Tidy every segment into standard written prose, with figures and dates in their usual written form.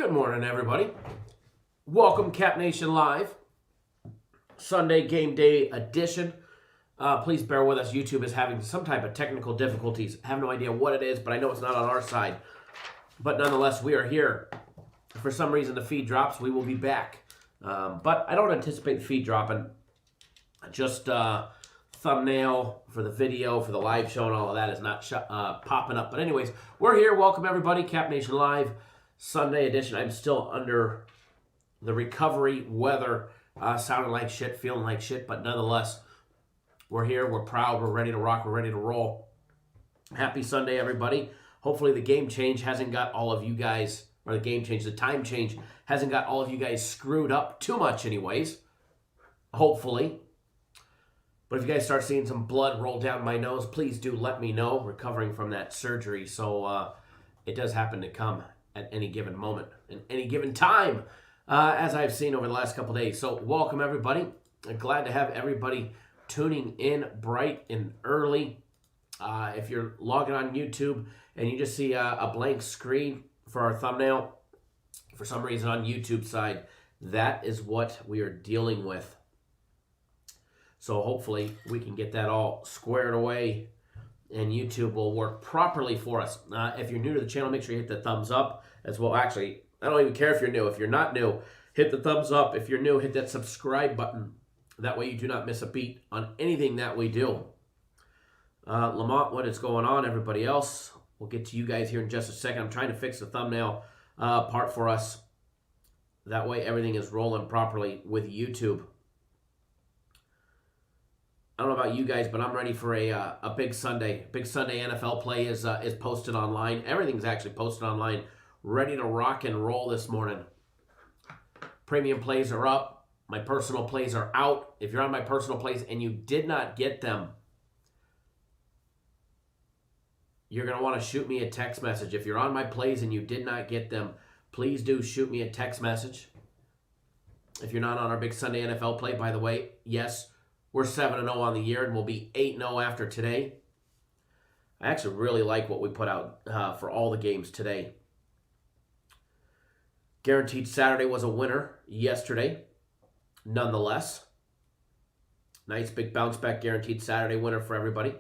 Good morning, everybody. Welcome, Cap Nation Live, Sunday Game Day edition. Please bear with us. YouTube is having some type of technical difficulties. I have no idea what it is, but I know it's not on our side. But nonetheless, we are here. If for some reason the feed drops, we will be back. But I don't anticipate the feed dropping. Just thumbnail for the video, for the live show and all of that is not popping up. But anyways, we're here. Welcome, everybody. Cap Nation Live, Sunday edition. I'm still under the recovery weather, sounding like shit, feeling like shit, but nonetheless, we're here, we're proud, we're ready to rock, we're ready to roll. Happy Sunday, everybody. Hopefully the game change hasn't got all of you guys, or the time change hasn't got all of you guys screwed up too much anyways. Hopefully. But if you guys start seeing some blood roll down my nose, please do let me know. Recovering from that surgery, so it does happen to come at any given moment, in any given time, as I've seen over the last couple days. So welcome, everybody. I'm glad to have everybody tuning in bright and early. If you're logging on YouTube and you just see a blank screen for our thumbnail, for some reason on YouTube side, that is what we are dealing with. So hopefully we can get that all squared away and YouTube will work properly for us. If you're new to the channel, make sure you hit the thumbs up as well. Actually, I don't even care if you're new. If you're not new, hit the thumbs up. If you're new, hit that subscribe button. That way you do not miss a beat on anything that we do. Lamont, what is going on? Everybody else, we'll get to you guys here in just a second. I'm trying to fix the thumbnail part for us. That way everything is rolling properly with YouTube. I don't know about you guys, but I'm ready for a big Sunday. Big Sunday NFL play is posted online. Everything's actually posted online. Ready to rock and roll this morning. Premium plays are up. My personal plays are out. If you're on my personal plays and you did not get them, you're going to want to shoot me a text message. If you're on my plays and you did not get them, please do shoot me a text message. If you're not on our big Sunday NFL play, by the way, yes, we're 7-0 on the year, and we'll be 8-0 after today. I actually really like what we put out for all the games today. Guaranteed Saturday was a winner yesterday, nonetheless. Nice big bounce back Guaranteed Saturday winner for everybody.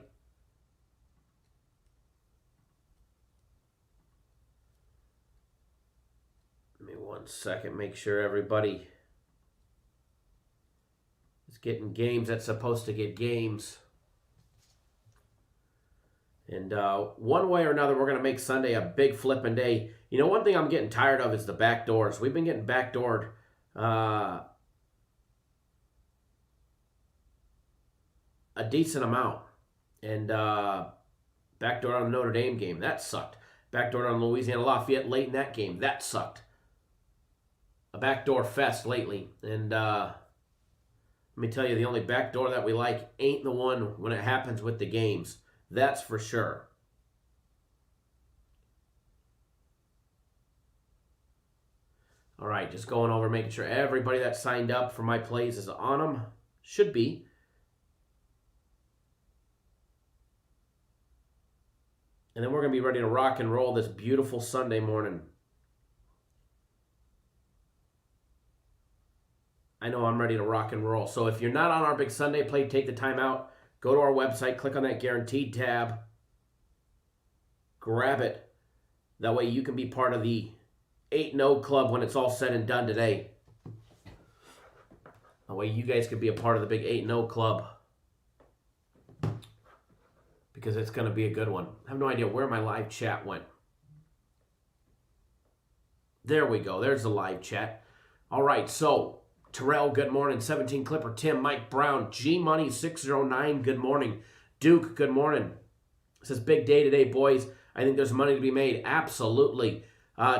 Give me 1 second, make sure everybody is getting games that's supposed to get games. And one way or another, we're going to make Sunday a big flipping day. You know, one thing I'm getting tired of is the back doors. We've been getting backdoored a decent amount. And backdoor on the Notre Dame game, that sucked. Backdoor on Louisiana Lafayette late in that game, that sucked. A backdoor fest lately. And let me tell you, the only backdoor that we like ain't the one when it happens with the games. That's for sure. All right, just going over, making sure everybody that signed up for my plays is on them. Should be. And then we're going to be ready to rock and roll this beautiful Sunday morning. I know I'm ready to rock and roll. So if you're not on our big Sunday play, take the time out. Go to our website, click on that Guaranteed tab. Grab it. That way you can be part of the 8-0 club when it's all said and done today. That way you guys can be a part of the big 8-0 club. Because it's going to be a good one. I have no idea where my live chat went. There we go. There's the live chat. All right, so Terrell, good morning. 17 Clipper, Tim, Mike Brown, G Money 609, good morning. Duke, good morning. It says big day today, boys. I think there's money to be made. Absolutely.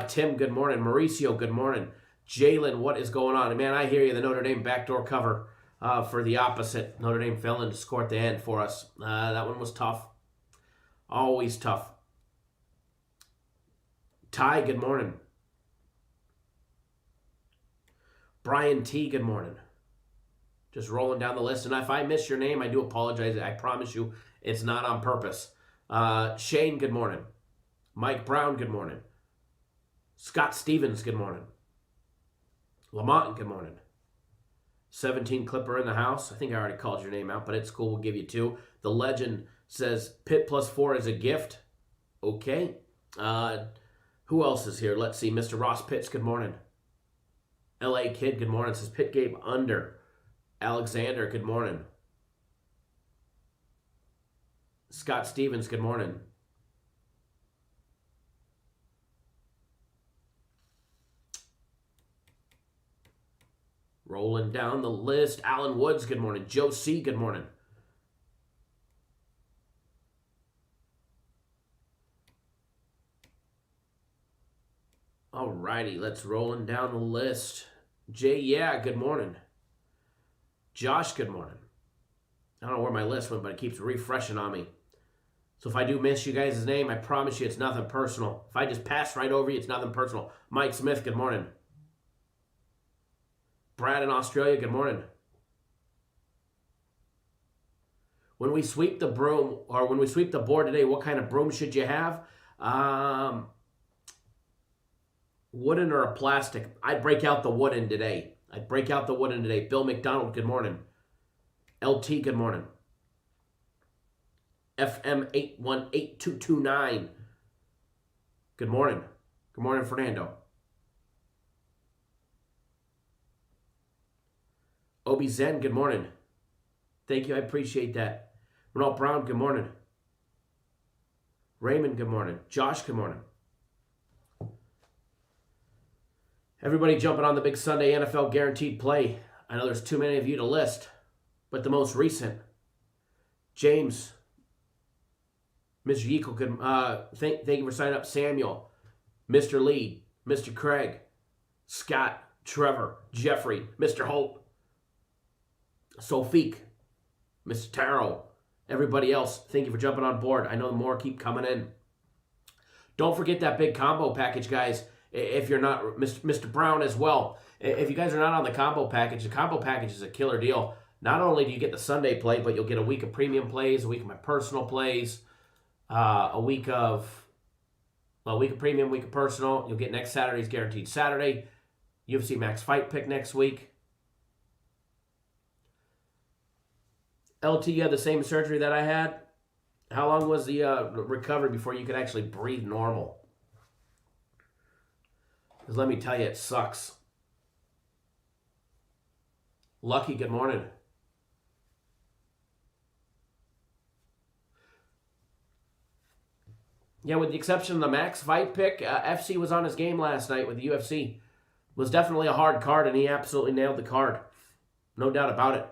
Tim, good morning. Mauricio, good morning. Jalen, what is going on? Man, I hear you. The Notre Dame backdoor cover for the opposite. Notre Dame fell in to score at the end for us. That one was tough. Always tough. Ty, good morning. Brian T, good morning. Just rolling down the list. And if I miss your name, I do apologize. I promise you it's not on purpose. Shane, good morning. Mike Brown, good morning. Scott Stevens, good morning. Lamont, good morning. 17 Clipper in the house. I think I already called your name out, but it's cool. We'll give you 2. The Legend says Pitt +4 is a gift. Okay. Who else is here? Let's see. Mr. Ross Pitts, good morning. LA Kid, good morning. Says Pitt game under. Alexander, good morning. Scott Stevens, good morning. Rolling down the list. Alan Woods, good morning. Joe C., good morning. Alrighty, let's rolling down the list. Jay, yeah, good morning. Josh, good morning. I don't know where my list went, but it keeps refreshing on me. So if I do miss you guys' name, I promise you it's nothing personal. If I just pass right over you, it's nothing personal. Mike Smith, good morning. Brad in Australia, good morning. When we sweep the broom, or when we sweep the board today, what kind of broom should you have? Wooden or a plastic? I'd break out the wooden today. Bill McDonald, good morning. LT, good morning. FM818229. Good morning. Good morning, Fernando. Obi Zen, good morning. Thank you, I appreciate that. Ronald Brown, good morning. Raymond, good morning. Josh, good morning. Everybody jumping on the big Sunday NFL guaranteed play. I know there's too many of you to list, but the most recent. James, Mr. Yeakel, good, thank you for signing up. Samuel, Mr. Lee, Mr. Craig, Scott, Trevor, Jeffrey, Mr. Holt, Sophique, Mr. Taro, everybody else, thank you for jumping on board. I know more keep coming in. Don't forget that big combo package, guys. If you're not, Mr. Brown as well. If you guys are not on the combo package, the combo package is a killer deal. Not only do you get the Sunday play, but you'll get a week of premium plays, a week of my personal plays, a week of premium, week of personal. You'll get next Saturday's guaranteed Saturday. UFC Max Fight Pick next week. LT, you had the same surgery that I had. How long was the recovery before you could actually breathe normal? Because let me tell you, it sucks. Lucky, good morning. Yeah, with the exception of the Max Fight Pick, FC was on his game last night with the UFC. It was definitely a hard card, and he absolutely nailed the card. No doubt about it.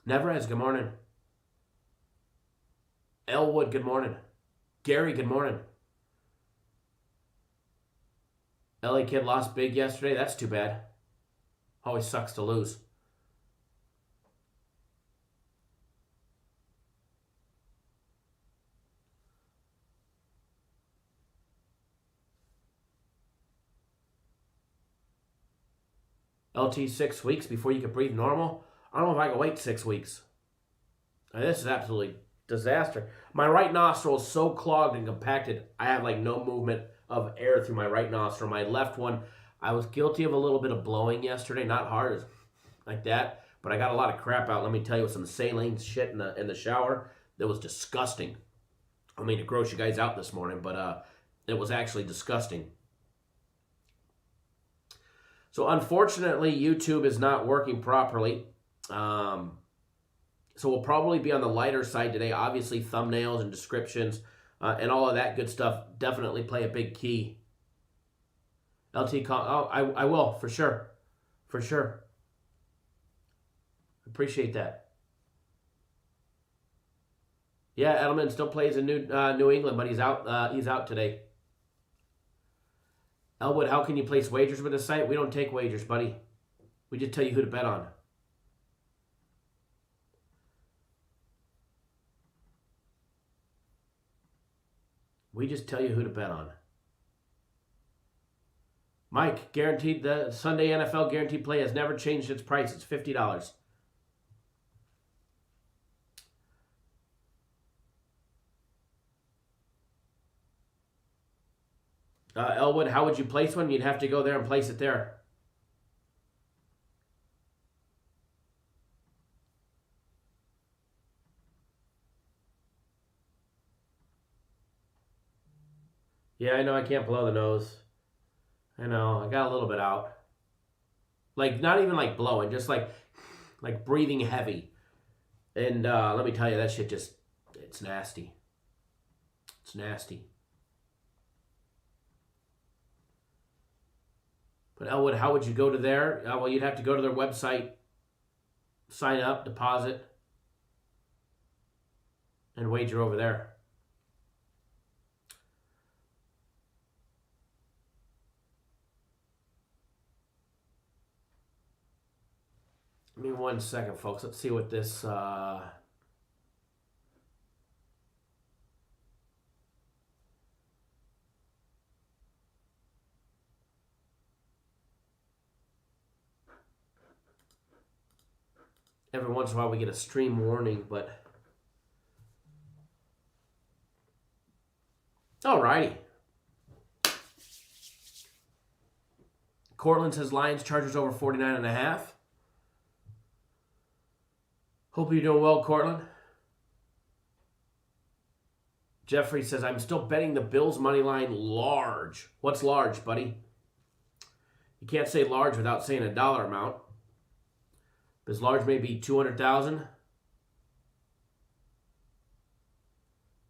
Neverez, good morning. Elwood, good morning. Gary, good morning. LA Kid lost big yesterday. That's too bad. Always sucks to lose. LT 6 weeks before you can breathe normal? I don't know if I can wait 6 weeks. This is absolutely disaster. My right nostril is so clogged and compacted, I have like no movement of air through my right nostril. My left one, I was guilty of a little bit of blowing yesterday, not hard like that, but I got a lot of crap out. Let me tell you, with some saline shit in the shower that was disgusting. I mean, to gross you guys out this morning, but it was actually disgusting. So unfortunately, YouTube is not working properly. So we'll probably be on the lighter side today. Obviously, thumbnails and descriptions and all of that good stuff definitely play a big key. I will, for sure. For sure. Appreciate that. Yeah, Edelman still plays in New England, but he's out today. Elwood, how can you place wagers with the site? We don't take wagers, buddy. We just tell you who to bet on. We just tell you who to bet on. Mike, guaranteed, the Sunday NFL guaranteed play has never changed its price. It's $50. Elwood, how would you place one? You'd have to go there and place it there. Yeah, I know I can't blow the nose. I know, I got a little bit out. Like, not even like blowing, just like breathing heavy. And let me tell you, that shit just, it's nasty. It's nasty. But Elwood, how would you go to there? Well, you'd have to go to their website, sign up, deposit, and wager over there. Give me 1 second, folks. Let's see what this... Every once in a while we get a stream warning, but... Alrighty. Cortland says Lions, Chargers over 49.5. Hope you're doing well, Cortland. Jeffrey says, I'm still betting the Bills money line large. What's large, buddy? You can't say large without saying a dollar amount. Because large may be 200,000.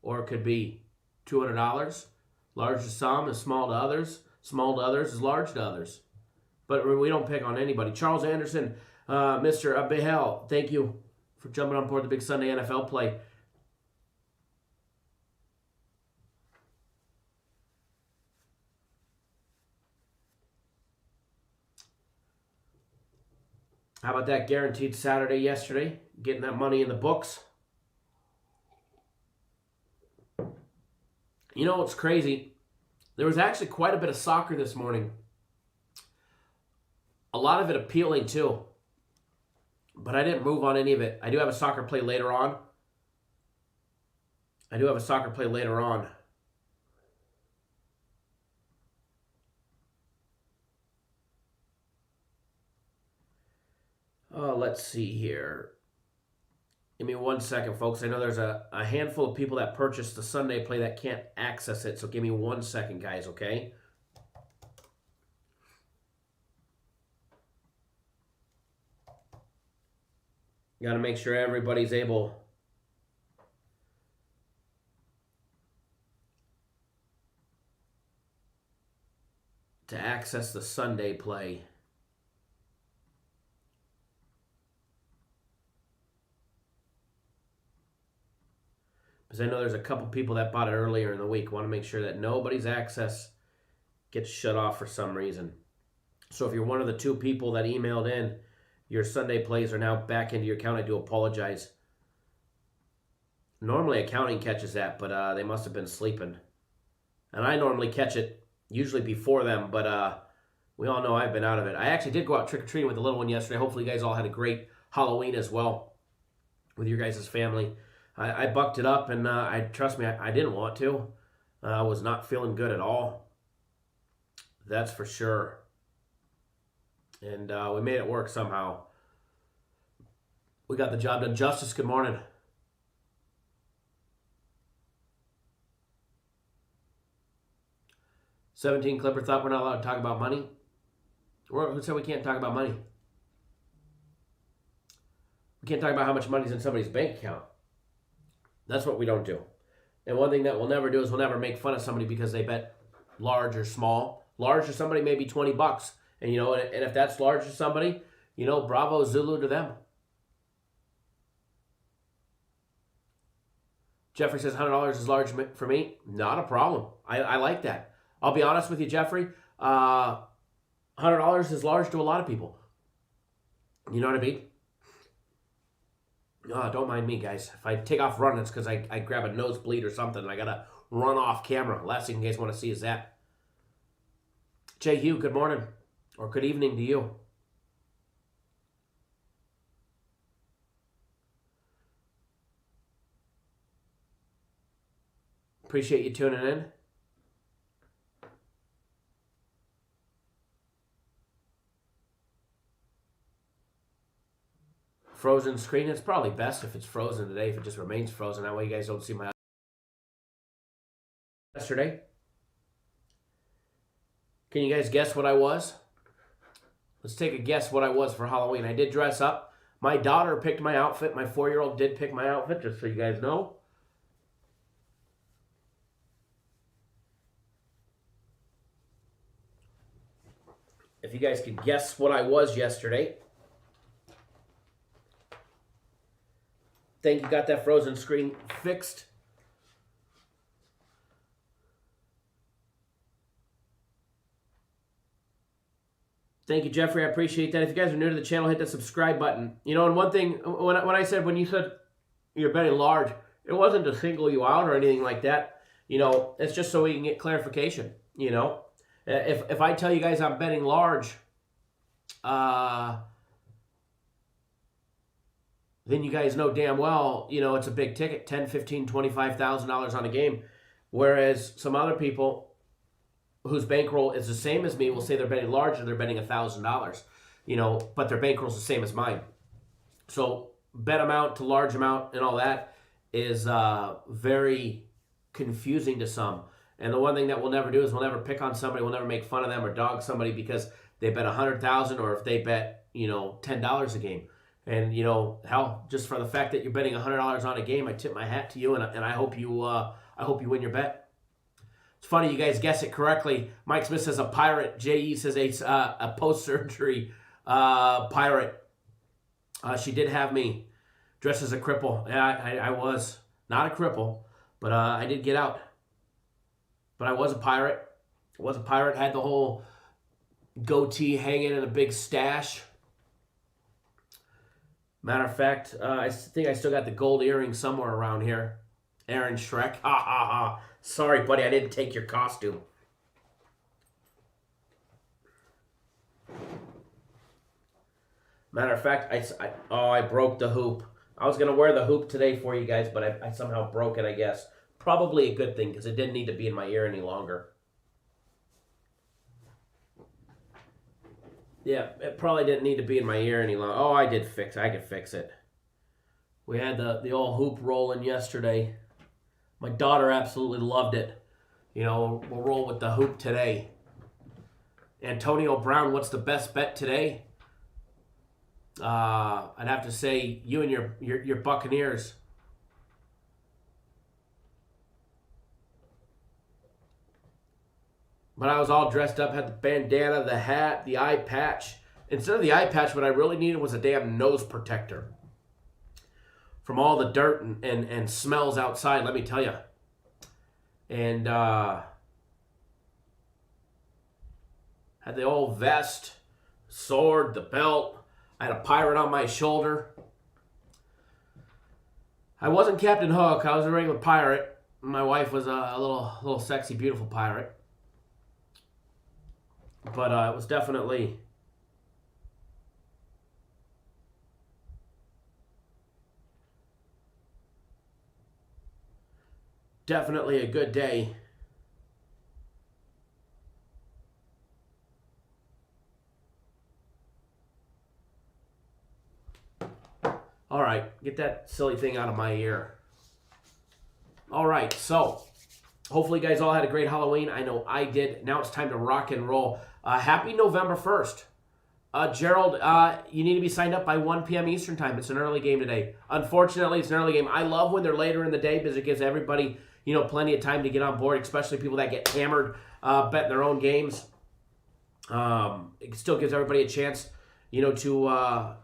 Or it could be $200. Large to some is small to others. Small to others is large to others. But we don't pick on anybody. Charles Anderson, Mr. Behel, thank you for jumping on board the Big Sunday NFL play. How about that guaranteed Saturday yesterday? Getting that money in the books. You know what's crazy? There was actually quite a bit of soccer this morning. A lot of it appealing too. But I didn't move on any of it. I do have a soccer play later on. Oh, let's see here. Give me 1 second, folks. I know there's a handful of people that purchased the Sunday play that can't access it. So give me 1 second, guys, okay? Got to make sure everybody's able to access the Sunday play. Because I know there's a couple people that bought it earlier in the week. Want to make sure that nobody's access gets shut off for some reason. So if you're one of the 2 people that emailed in, your Sunday plays are now back into your account. I do apologize. Normally accounting catches that, but they must have been sleeping. And I normally catch it usually before them, but we all know I've been out of it. I actually did go out trick-or-treating with the little one yesterday. Hopefully you guys all had a great Halloween as well with your guys' family. I bucked it up, and trust me, I didn't want to. I was not feeling good at all. That's for sure. And we made it work somehow. We got the job done. Justice, good morning. "17 Clipper thought we're not allowed to talk about money." Who said we can't talk about money? We can't talk about how much money's in somebody's bank account. That's what we don't do. And one thing that we'll never do is we'll never make fun of somebody because they bet large or small. Large to somebody may be $20. And, and if that's large to somebody, bravo Zulu to them. Jeffrey says $100 is large for me. Not a problem. I like that. I'll be honest with you, Jeffrey. $100 is large to a lot of people. You know what I mean? Don't mind me, guys. If I take off running, it's because I grab a nosebleed or something and I got to run off camera. Last thing you guys want to see is that. Jay Hugh, good morning. Or good evening to you. Appreciate you tuning in. Frozen screen. It's probably best if it's frozen today, if it just remains frozen. That way you guys don't see my yesterday. Can you guys guess what I was? Let's take a guess what I was for Halloween. I did dress up. My daughter picked my outfit. My 4-year-old did pick my outfit, just so you guys know. If you guys could guess what I was yesterday. Think you got that frozen screen fixed. Thank you, Jeffrey. I appreciate that. If you guys are new to the channel, hit the subscribe button. You know, and one thing, when you said you're betting large, it wasn't to single you out or anything like that. You know, it's just so we can get clarification. You know, if I tell you guys I'm betting large, then you guys know damn well, you know, it's a big ticket, $10,000, $15,000, $25,000 on a game. Whereas some other people whose bankroll is the same as me will say they're betting large and they're betting $1,000, you know, but their bankroll's the same as mine. So bet amount to large amount and all that is very confusing to some. And the one thing that we'll never do is we'll never pick on somebody, we'll never make fun of them or dog somebody because they bet $100,000 or if they bet, you know, $10 a game. And, you know, hell, just for the fact that you're betting $100 on a game, I tip my hat to you, and I hope you win your bet. It's funny, you guys guess it correctly. Mike Smith says a pirate. J.E. says a post-surgery pirate. She did have me dressed as a cripple. Yeah, I was not a cripple, but I did get out. But I was a pirate. Had the whole goatee hanging in a big stash. Matter of fact, I think I still got the gold earring somewhere around here. Aaron Shrek. Ha ha ha. Sorry, buddy, I didn't take your costume. Matter of fact, I broke the hoop. I was going to wear the hoop today for you guys, but I somehow broke it, I guess. Probably a good thing, because it didn't need to be in my ear any longer. Yeah, it probably didn't need to be in my ear any longer. Oh, I could fix it. We had the old hoop rolling yesterday. My daughter absolutely loved it. You know, we'll roll with the hoop today. Antonio Brown, what's the best bet today? I'd have to say you and your Buccaneers. But I was all dressed up, had the bandana, the hat, the eye patch. Instead of the eye patch, what I really needed was a damn nose protector. From all the dirt and smells outside, let me tell you. And had the old vest, sword, the belt. I had a pirate on my shoulder. I wasn't Captain Hook. I was a regular pirate. My wife was a little sexy, beautiful pirate. But it was definitely a good day. All right, get that silly thing out of my ear. All right, so hopefully you guys all had a great Halloween. I know I did. Now it's time to rock and roll. Happy November 1st. Gerald, you need to be signed up by 1 p.m. Eastern time. It's an early game today. Unfortunately, it's an early game. I love when they're later in the day because it gives everybody, you know, plenty of time to get on board, especially people that get hammered betting their own games. It still gives everybody a chance, you know, to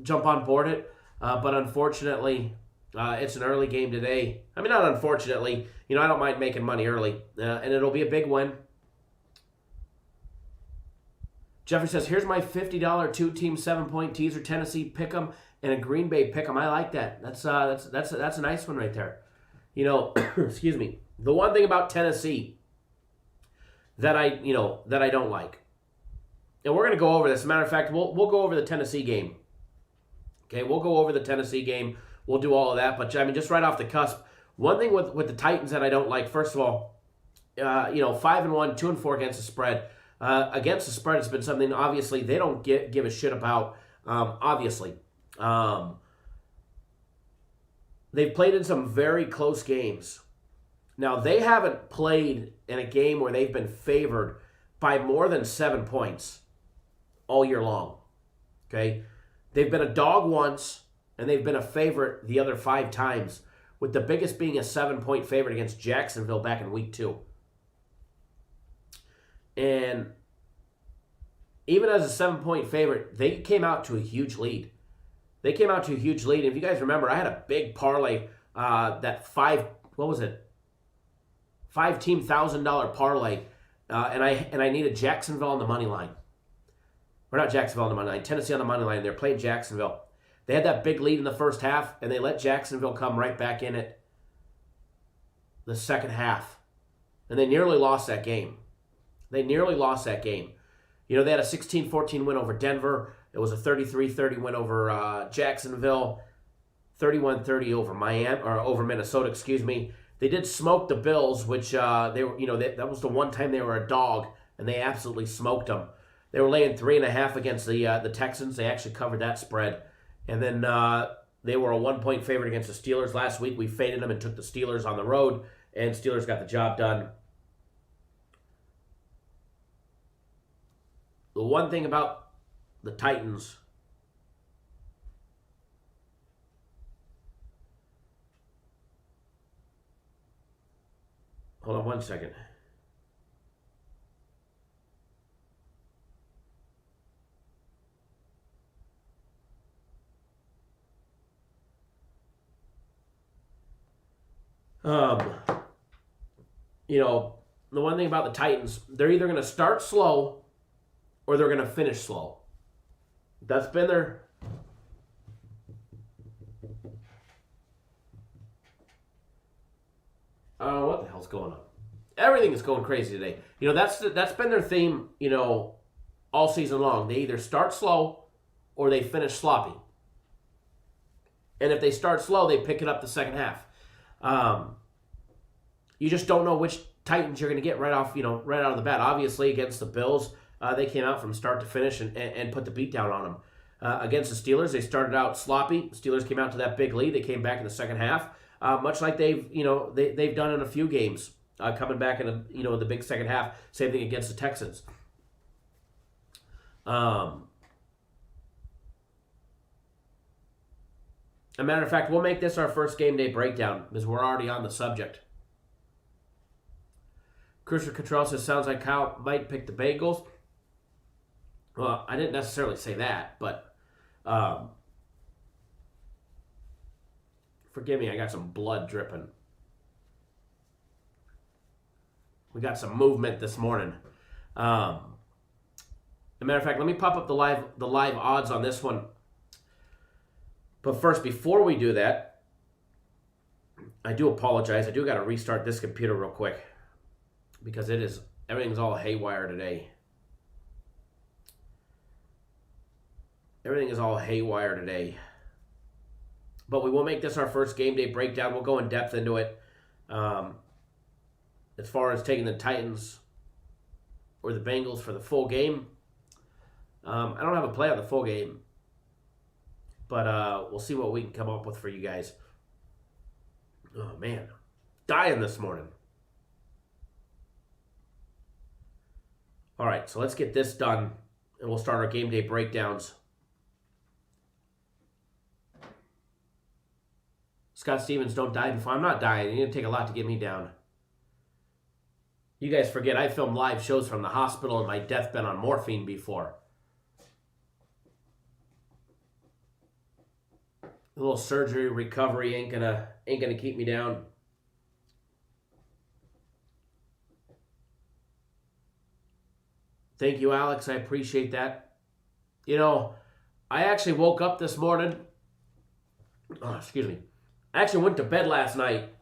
jump on board it. But unfortunately, it's an early game today. I mean, not unfortunately. You know, I don't mind making money early. And it'll be a big win. Jeffrey says, here's my $50 two-team 7-point teaser, Tennessee pick'em and a Green Bay pick'em. I like that. That's a nice one right there. You know, excuse me. The one thing about Tennessee that I don't like, and we're gonna go over this. As a matter of fact, we'll go over the Tennessee game. Okay, we'll go over the Tennessee game. We'll do all of that. But I mean, just right off the cusp, one thing with the Titans that I don't like. First of all, 5-1, 2-4 against the spread. Against the spread, it's been something obviously they don't give a shit about. obviously. They've played in some very close games. Now, they haven't played in a game where they've been favored by more than 7 points all year long. Okay? They've been a dog once, and they've been a favorite the other 5 times, with the biggest being a 7-point favorite against Jacksonville back in week 2. And even as a 7-point favorite, they came out to a huge lead. If you guys remember, I had a big parlay, that $5-team $1,000 parlay, and I needed Jacksonville on the money line. Or not Jacksonville on the money line, Tennessee on the money line. They're playing Jacksonville. They had that big lead in the first half, and they let Jacksonville come right back in it the second half. And they nearly lost that game. They had a 16-14 win over Denver. It was a 33-30 win over Jacksonville. 31-30 over Minnesota, excuse me. They did smoke the Bills, which that was the one time they were a dog, and they absolutely smoked them. They were laying 3.5 against the Texans. They actually covered that spread. And then they were a 1-point favorite against the Steelers last week. We faded them and took the Steelers on the road, and Steelers got the job done. The one thing about the Titans, hold on one second. The one thing about the Titans, they're either going to start slow or they're going to finish slow. That's been their... what the hell's going on? Everything is going crazy today. That's been their theme, all season long. They either start slow or they finish sloppy. And if they start slow, they pick it up the second half. You just don't know which Titans you're going to get right out of the bat. Obviously, against the Bills, they came out from start to finish and put the beat down on them. Against the Steelers, they started out sloppy. The Steelers came out to that big lead. They came back in the second half, much like they've done in a few games, coming back in the big second half. Same thing against the Texans. A matter of fact, we'll make this our first game day breakdown because we're already on the subject. Christopher Cottrell says, sounds like Kyle might pick the Bengals. Well, I didn't necessarily say that, but forgive me, I got some blood dripping. We got some movement this morning. As a matter of fact, let me pop up the live odds on this one. But first, before we do that, I do apologize. I do got to restart this computer real quick because everything's all haywire today. Everything is all haywire today. But we will make this our first game day breakdown. We'll go in depth into it. As far as taking the Titans or the Bengals for the full game, I don't have a play on the full game. But we'll see what we can come up with for you guys. Oh, man. Dying this morning. All right, so let's get this done, and we'll start our game day breakdowns. Scott Stevens, don't die before. I'm not dying. It didn't take a lot to get me down. You guys forget I filmed live shows from the hospital and my deathbed on morphine before. A little surgery recovery ain't gonna keep me down. Thank you, Alex. I appreciate that. I actually woke up this morning. Oh, excuse me. I actually went to bed last night,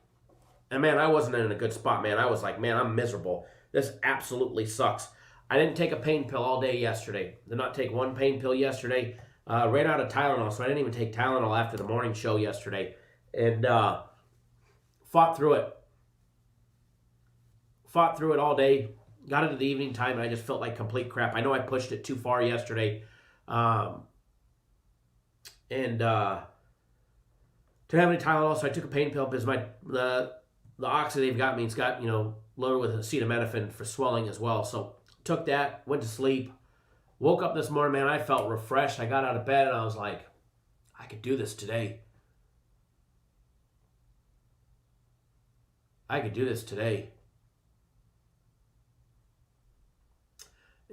and man, I wasn't in a good spot, man. I was like, man, I'm miserable. This absolutely sucks. I didn't take a pain pill all day yesterday. Did not take one pain pill yesterday. Ran out of Tylenol, so I didn't even take Tylenol after the morning show yesterday. And fought through it. Fought through it all day. Got into the evening time, and I just felt like complete crap. I know I pushed it too far yesterday. and didn't have any Tylenol, so I took a pain pill because the oxy they've got me, it's got, loaded with acetaminophen for swelling as well. So took that, went to sleep, woke up this morning, man, I felt refreshed. I got out of bed and I was like, I could do this today. I could do this today.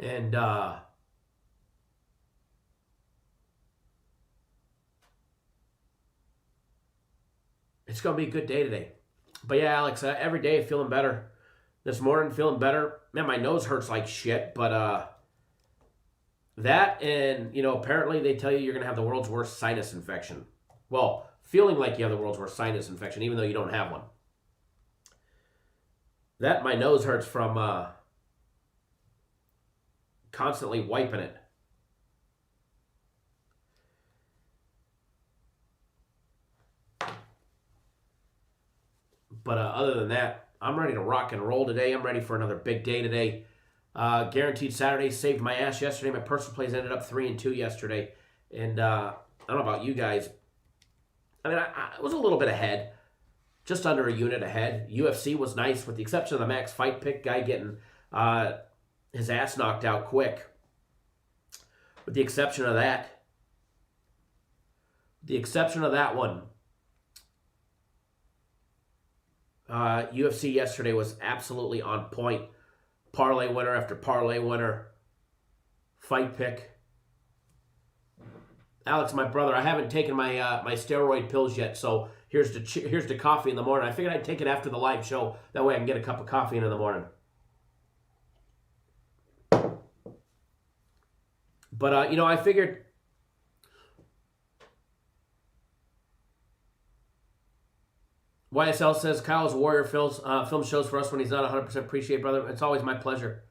And it's going to be a good day today. But yeah, Alex, every day feeling better. This morning feeling better. Man, my nose hurts like shit, but that and, apparently they tell you you're going to have the world's worst sinus infection. Well, feeling like you have the world's worst sinus infection, even though you don't have one. That, my nose hurts from constantly wiping it. But other than that, I'm ready to rock and roll today. I'm ready for another big day today. Guaranteed Saturday saved my ass yesterday. My personal plays ended up 3-2 yesterday. And I don't know about you guys. I mean, I was a little bit ahead. Just under a unit ahead. UFC was nice, with the exception of the max fight pick guy getting his ass knocked out quick. With the exception of that. One. UFC yesterday was absolutely on point. Parlay winner after parlay winner. Fight pick. Alex, my brother, I haven't taken my my steroid pills yet, so here's the coffee in the morning. I figured I'd take it after the live show. That way I can get a cup of coffee in the morning. But, I figured... YSL says, Kyle's Warrior film shows for us when he's not 100%. Appreciate, brother. It's always my pleasure.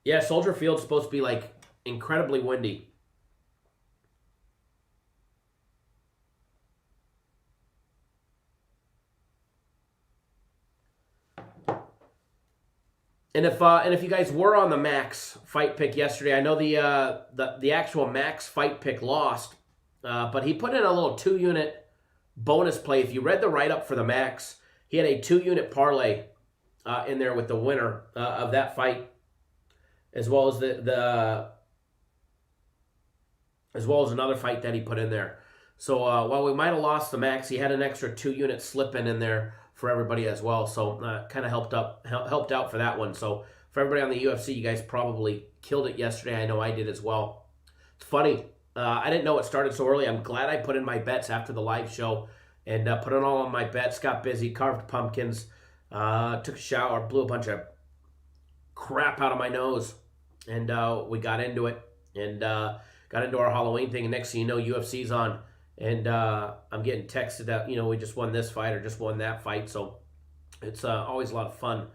Yeah, Soldier Field's supposed to be, incredibly windy. And if you guys were on the max fight pick yesterday, I know the actual max fight pick lost, but he put in a little 2-unit bonus play. If you read the write-up for the max, he had a 2-unit parlay in there with the winner of that fight, as well as as well as another fight that he put in there. So while we might have lost the max, he had an extra 2-unit slip in there for everybody as well. So kind of helped out for that one. So for everybody on the UFC, you guys probably killed it yesterday. I know I did as well. It's funny. I didn't know it started so early. I'm glad I put in my bets after the live show and put in all of my bets. Got busy, carved pumpkins, took a shower, blew a bunch of crap out of my nose, and we got into it and got into our Halloween thing. And next thing you know, UFC's on. And I'm getting texted that, we just won this fight or just won that fight. So it's always a lot of fun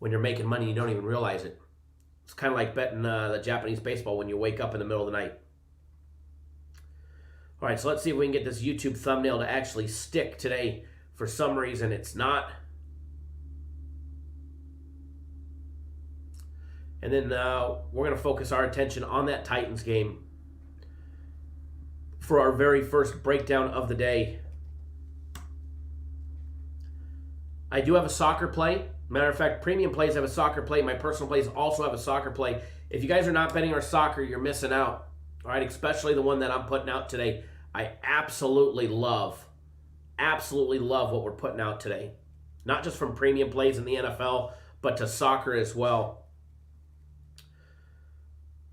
when you're making money and you don't even realize it. It's kind of like betting the Japanese baseball when you wake up in the middle of the night. All right, so let's see if we can get this YouTube thumbnail to actually stick today. For some reason, it's not. And then we're going to focus our attention on that Titans game for our very first breakdown of the day. I do have a soccer play. Matter of fact, premium plays have a soccer play. My personal plays also have a soccer play. If you guys are not betting our soccer, you're missing out. All right, especially the one that I'm putting out today. I absolutely love what we're putting out today. Not just from premium plays in the NFL, but to soccer as well.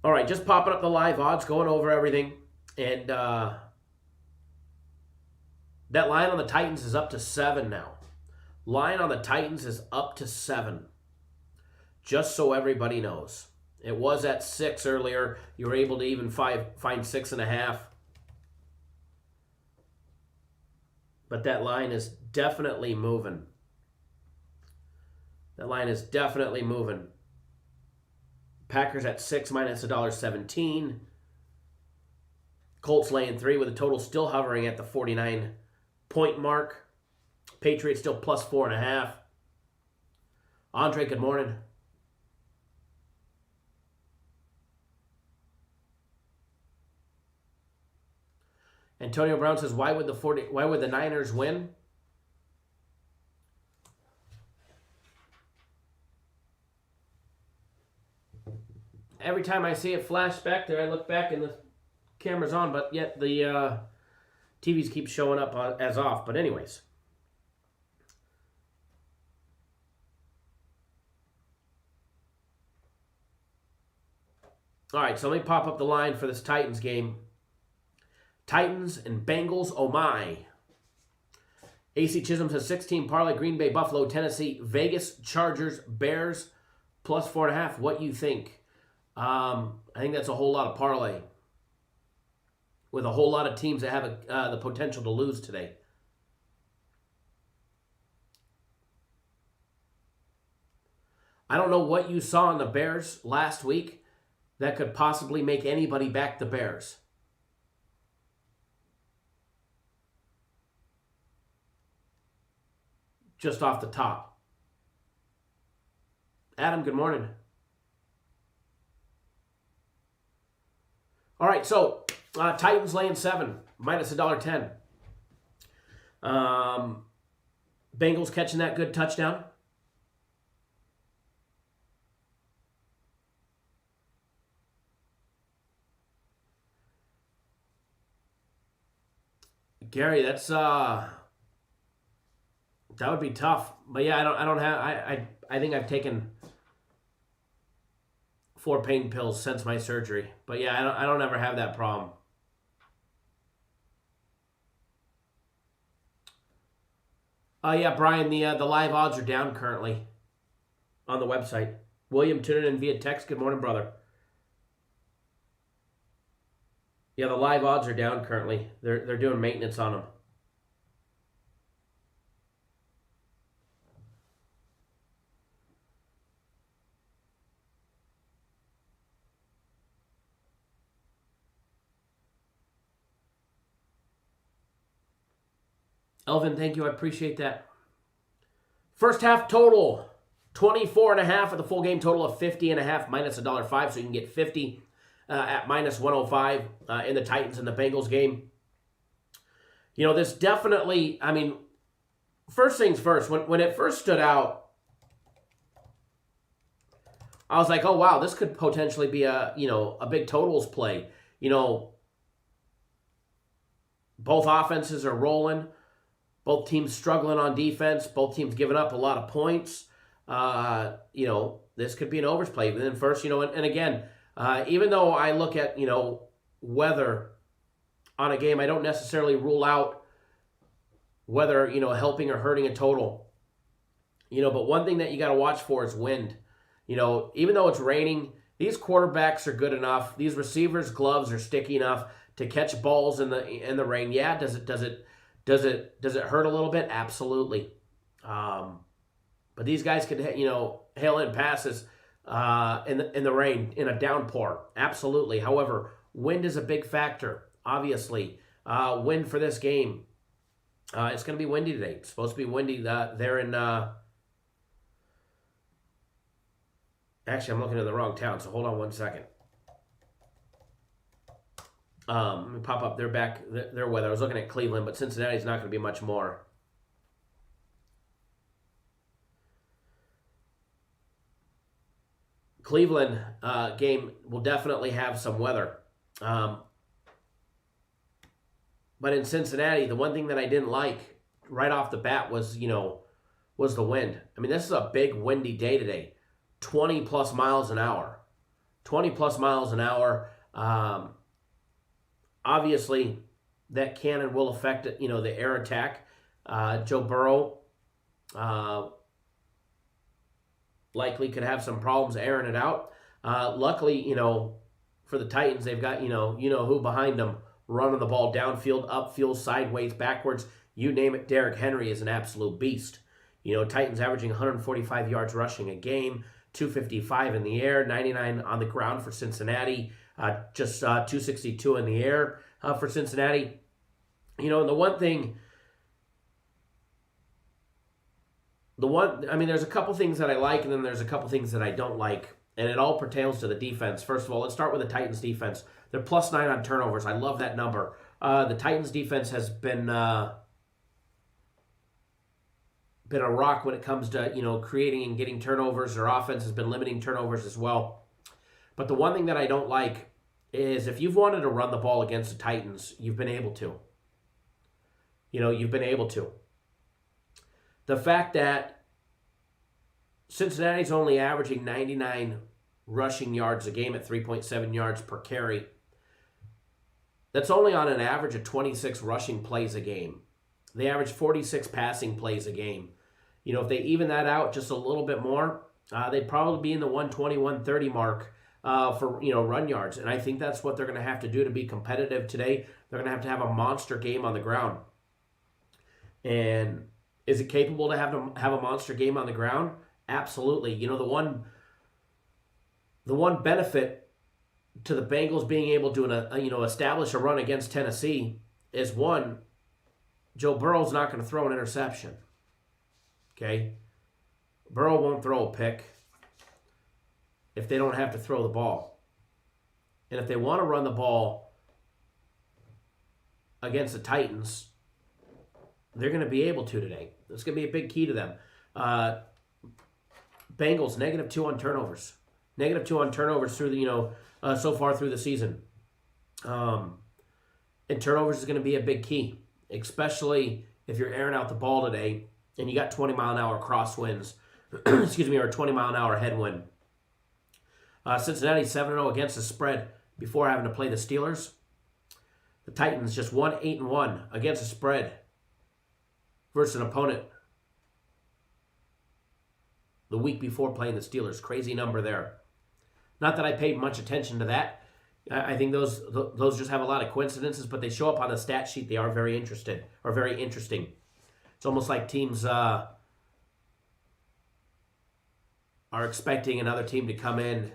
All right, just popping up the live odds, going over everything. And that line on the Titans is up to 7 now. Line on the Titans is up to 7. Just so everybody knows. It was at 6 earlier. You were able to even find 6.5. But that line is definitely moving. That line is definitely moving. Packers at 6 minus $1.17. Colts laying 3 with a total still hovering at the 49-point mark. Patriots still plus 4.5. Andre, good morning. Antonio Brown says, why would the Niners win? Every time I see it flash back there, I look back and the camera's on, but yet the TVs keep showing up as off. But anyways. All right, so let me pop up the line for this Titans game. Titans and Bengals, oh my. AC Chisholm says 16 parlay, Green Bay, Buffalo, Tennessee, Vegas, Chargers, Bears, plus 4.5. What you think? I think that's a whole lot of parlay with a whole lot of teams that have the potential to lose today. I don't know what you saw in the Bears last week that could possibly make anybody back the Bears. Just off the top. Adam, good morning. All right, so Titans laying 7, minus $1.10. Bengals catching that good touchdown. Gary, that's that would be tough. But yeah, I think I've taken 4 pain pills since my surgery. But yeah, I don't ever have that problem. Yeah, Brian, the live odds are down currently on the website. William tuning in via text. Good morning, brother. Yeah, the live odds are down currently. They're doing maintenance on them. Elvin, thank you. I appreciate that. First half total, 24.5 at the full game total of 50.5 minus $1.05. So you can get 50 at minus 105 in the Titans and the Bengals game. You know, this definitely, I mean, first things first, when it first stood out, I was like, oh, wow, this could potentially be a big totals play. You know, both offenses are rolling. Both teams struggling on defense. Both teams giving up a lot of points. This could be an overs play. But then first, and again, even though I look at, weather on a game, I don't necessarily rule out whether, helping or hurting a total. But one thing that you got to watch for is wind. Even though it's raining, these quarterbacks are good enough. These receivers' gloves are sticky enough to catch balls in the rain. Yeah, does it hurt a little bit? Absolutely. But these guys could, hail in passes in the rain, in a downpour. Absolutely. However, wind is a big factor, obviously. Wind for this game. It's going to be windy today. It's supposed to be windy there in... Actually, I'm looking at the wrong town, so hold on one second. Let me pop up their weather. I was looking at Cleveland, but Cincinnati's not going to be much more. Cleveland game will definitely have some weather. But in Cincinnati, the one thing that I didn't like right off the bat was the wind. I mean, this is a big windy day today. 20 plus miles an hour. 20 plus miles an hour. Obviously, that can and will affect the air attack. Joe Burrow likely could have some problems airing it out. Luckily, for the Titans, they've got who behind them, running the ball downfield, upfield, sideways, backwards, you name it. Derrick Henry is an absolute beast. Titans averaging 145 yards rushing a game, 255 in the air, 99 on the ground for Cincinnati. Just 262 in the air for Cincinnati. And there's a couple things that I like, and then there's a couple things that I don't like, and it all pertains to the defense. First of all, let's start with the Titans defense. They're +9 on turnovers. I love that number. The Titans defense has been a rock when it comes to, creating and getting turnovers. Their offense has been limiting turnovers as well. But the one thing that I don't like is if you've wanted to run the ball against the Titans, you've been able to. You've been able to. The fact that Cincinnati's only averaging 99 rushing yards a game at 3.7 yards per carry, that's only on an average of 26 rushing plays a game. They average 46 passing plays a game. If they even that out just a little bit more, they'd probably be in the 120, 130 mark for run yards. And I think that's what they're going to have to do to be competitive today. They're going to have a monster game on the ground. And is it capable to have a monster game on the ground? Absolutely. The one benefit to the Bengals being able to establish a run against Tennessee is, one, Joe Burrow's not going to throw an interception. Okay? Burrow won't throw a pick if they don't have to throw the ball. And if they want to run the ball against the Titans, they're going to be able to today. It's going to be a big key to them. Bengals, -2 on turnovers. -2 on turnovers through so far through the season. And turnovers is going to be a big key, especially if you're airing out the ball today and you got 20-mile-an-hour crosswinds, or a 20-mile-an-hour headwind. Cincinnati 7-0 against the spread before having to play the Steelers. The Titans just 1-8-1 against the spread versus an opponent the week before playing the Steelers. Crazy number there. Not that I paid much attention to that. I think those just have a lot of coincidences, but they show up on the stat sheet. They are very interesting. It's almost like teams are expecting another team to come in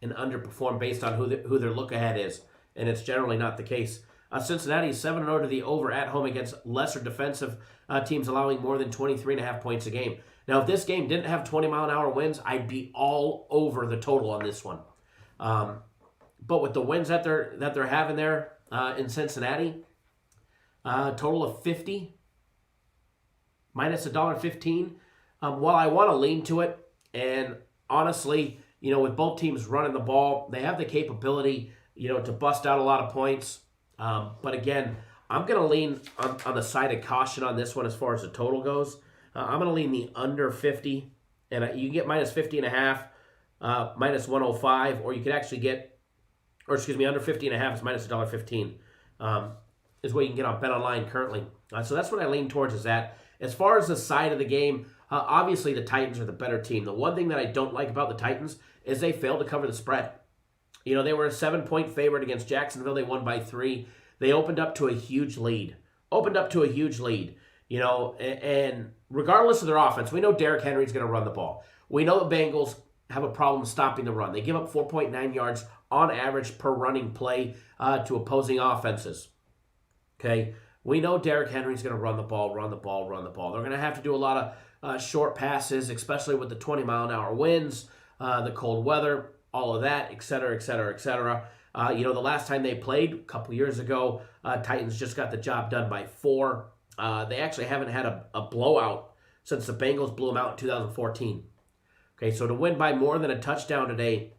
and underperform based on who their look ahead is, and it's generally not the case. Cincinnati is 7-0 to the over at home against lesser defensive teams, allowing more than 23.5 points a game. Now, if this game didn't have 20-mile-an-hour winds, I'd be all over the total on this one. But with the wins that they're having there in Cincinnati, total of 50, minus $1.15. While I want to lean to it, and honestly, with both teams running the ball, they have the capability, to bust out a lot of points. But again, I'm going to lean on the side of caution on this one as far as the total goes. I'm going to lean the under 50, and you can get minus 50.5, minus 105, or you could actually get, under 50.5 is minus $1.15, is what you can get on Bet Online currently. So that's what I lean towards is that. As far as the side of the game, obviously the Titans are the better team. The one thing that I don't like about the Titans is they failed to cover the spread. They were a 7-point favorite against Jacksonville. They won by 3. They opened up to a huge lead. And regardless of their offense, we know Derrick Henry's going to run the ball. We know the Bengals have a problem stopping the run. They give up 4.9 yards on average per running play to opposing offenses. Okay? We know Derrick Henry's going to run the ball. They're going to have to do a lot of short passes, especially with the 20-mile-an-hour winds, the cold weather, all of that, et cetera, et cetera, et cetera. The last time they played, a couple years ago, Titans just got the job done by 4. They actually haven't had a blowout since the Bengals blew them out in 2014. Okay, so to win by more than a touchdown today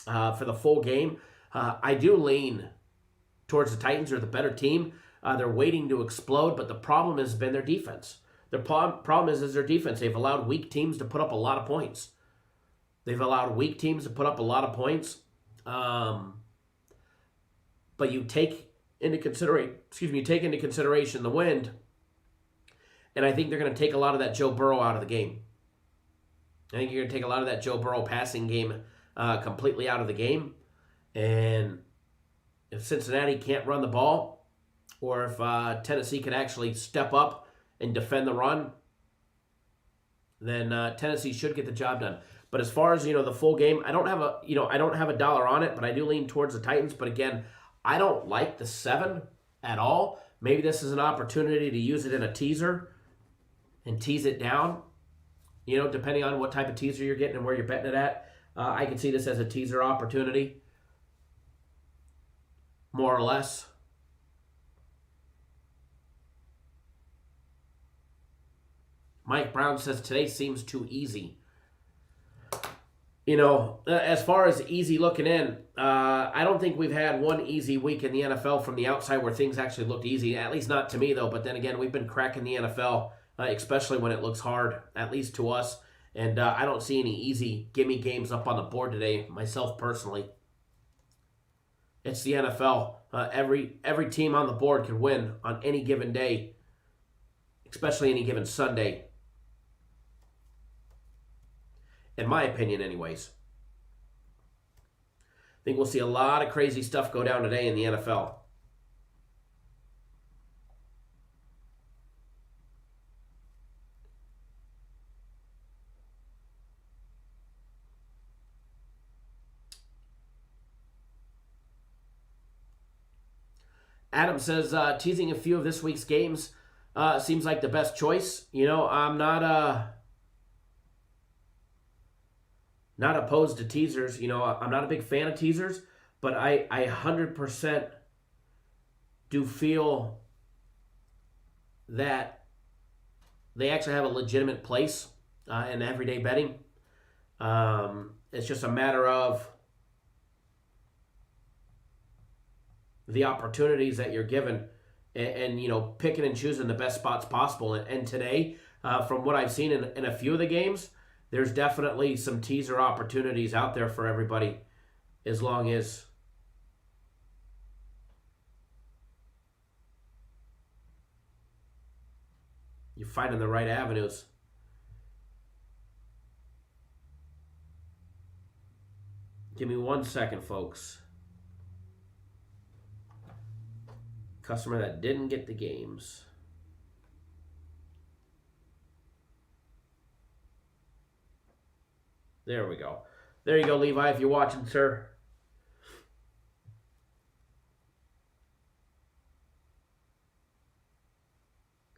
for the full game, I do lean towards the Titans are the better team. They're waiting to explode, but the problem has been their defense. Their problem is their defense. They've allowed weak teams to put up a lot of points. But you take into consideration the wind, and I think they're going to take a lot of that Joe Burrow out of the game. I think you're going to take a lot of that Joe Burrow passing game completely out of the game. And if Cincinnati can't run the ball, or if Tennessee can actually step up and defend the run, then Tennessee should get the job done. But as far as the full game, I don't have a dollar on it, but I do lean towards the Titans. But again, I don't like the 7 at all. Maybe this is an opportunity to use it in a teaser and tease it down. Depending on what type of teaser you're getting and where you're betting it at, I can see this as a teaser opportunity, more or less. Mike Brown says today seems too easy. You know, as far as easy looking in, I don't think we've had one easy week in the NFL from the outside where things actually looked easy. At least not to me, though. But then again, we've been cracking the NFL, especially when it looks hard, at least to us. And I don't see any easy gimme games up on the board today, myself personally. It's the NFL. Every team on the board can win on any given day, especially any given Sunday. In my opinion, anyways. I think we'll see a lot of crazy stuff go down today in the NFL. Adam says, teasing a few of this week's games seems like the best choice. You know, I'm not opposed to teasers. You know, I'm not a big fan of teasers, but I 100% do feel that they actually have a legitimate place in everyday betting. It's just a matter of the opportunities that you're given and you know, picking and choosing the best spots possible. And today, from what I've seen in a few of the games, there's definitely some teaser opportunities out there for everybody, as long as you're finding the right avenues. Give me 1 second, folks. Customer that didn't get the games. There we go. There you go, Levi, if you're watching, sir.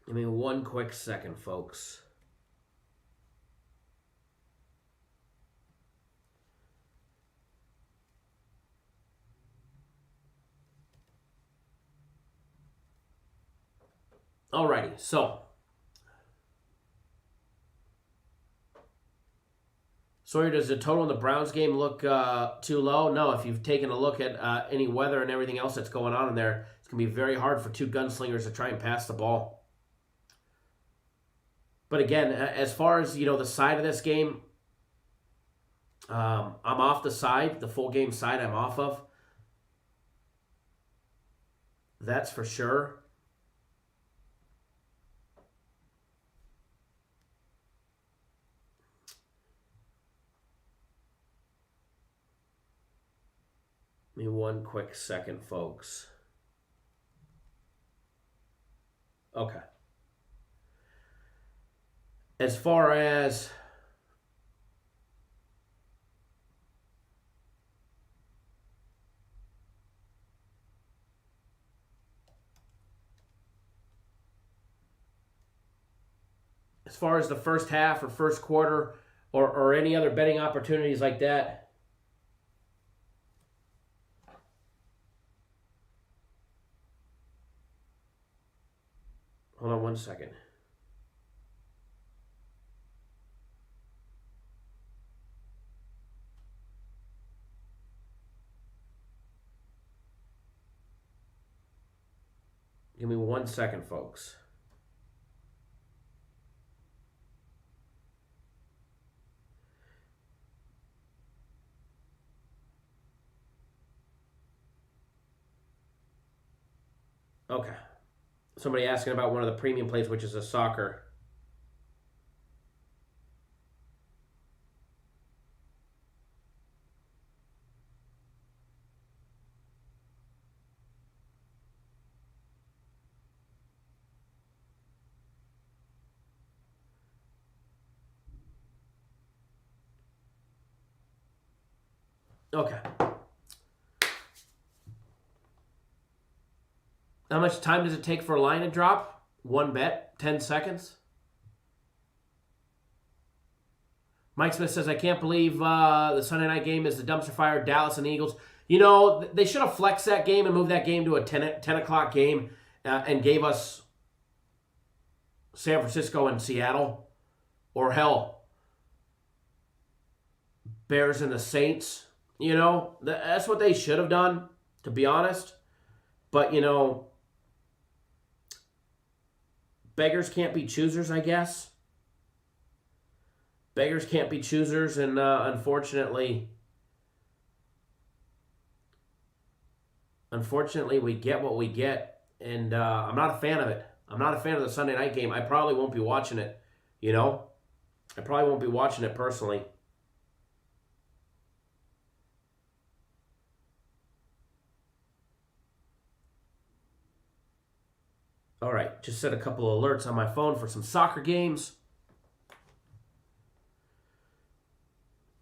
Give me 1 quick second, folks. Alrighty, so Sawyer, does the total in the Browns game look too low? No, if you've taken a look at any weather and everything else that's going on in there, it's going to be very hard for two gunslingers to try and pass the ball. But again, as far as, you know, the side of this game, I'm off the side, the full game side I'm off of. That's for sure. Give me 1 quick second, folks. Okay. As far as the first half or first quarter or any other betting opportunities like that, hold on 1 second. Give me 1 second, folks. Okay. Somebody asking about one of the premium plays, which is a soccer. Okay. How much time does it take for a line to drop? One bet, 10 seconds. Mike Smith says, I can't believe the Sunday night game is the dumpster fire, Dallas and the Eagles. You know, they should have flexed that game and moved that game to a 10 o'clock game and gave us San Francisco and Seattle. Or hell, Bears and the Saints. You know, that's what they should have done, to be honest. But, you know, beggars can't be choosers, I guess. Beggars can't be choosers, and unfortunately, we get what we get, and I'm not a fan of it. I'm not a fan of the Sunday night game. I probably won't be watching it, you know? I probably won't be watching it personally. All right, just set a couple of alerts on my phone for some soccer games.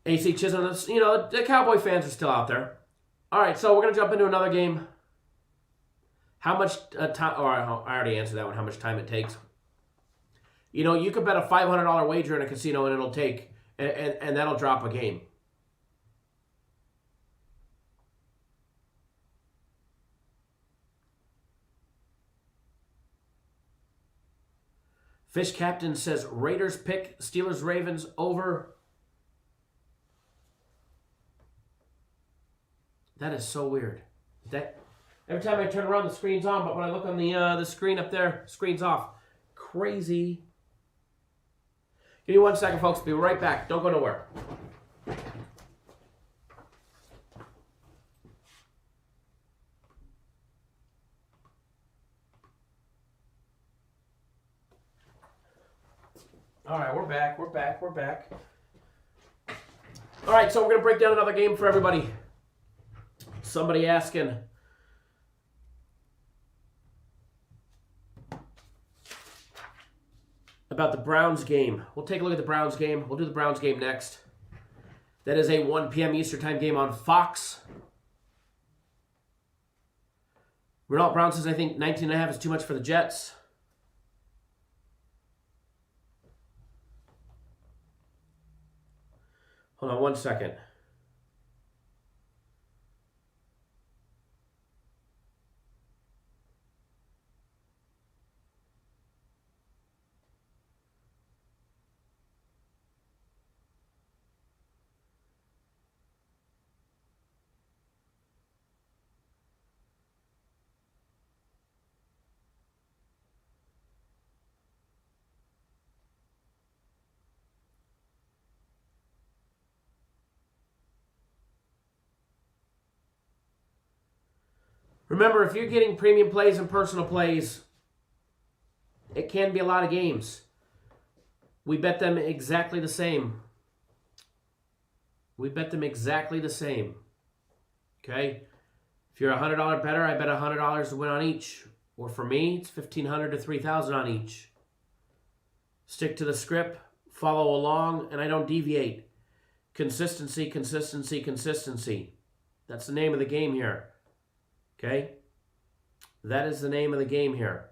AC Chisholm, you know, the Cowboy fans are still out there. All right, so we're going to jump into another game. How much time? Oh, I already answered that one, how much time it takes. You know, you could bet a $500 wager in a casino and it'll take, and that'll drop a game. Fish Captain says Raiders pick Steelers Ravens over. That is so weird. That every time I turn around, the screen's on, but when I look on the screen up there, screen's off. Crazy. Give me 1 second, folks. Be right back. Don't go nowhere. All right, we're back. All right, so we're going to break down another game for everybody. Somebody asking, about the Browns game. We'll take a look at the Browns game. We'll do the Browns game next. That is a 1 p.m. Eastern time game on Fox. Renault Brown says, I think 19.5 is too much for the Jets. Hold on 1 second. Remember, if you're getting premium plays and personal plays, it can be a lot of games. We bet them exactly the same. Okay? If you're a $100 bettor, I bet $100 to win on each. Or for me, it's $1,500 to $3,000 on each. Stick to the script, follow along, and I don't deviate. Consistency. That's the name of the game here. Okay? That is the name of the game here.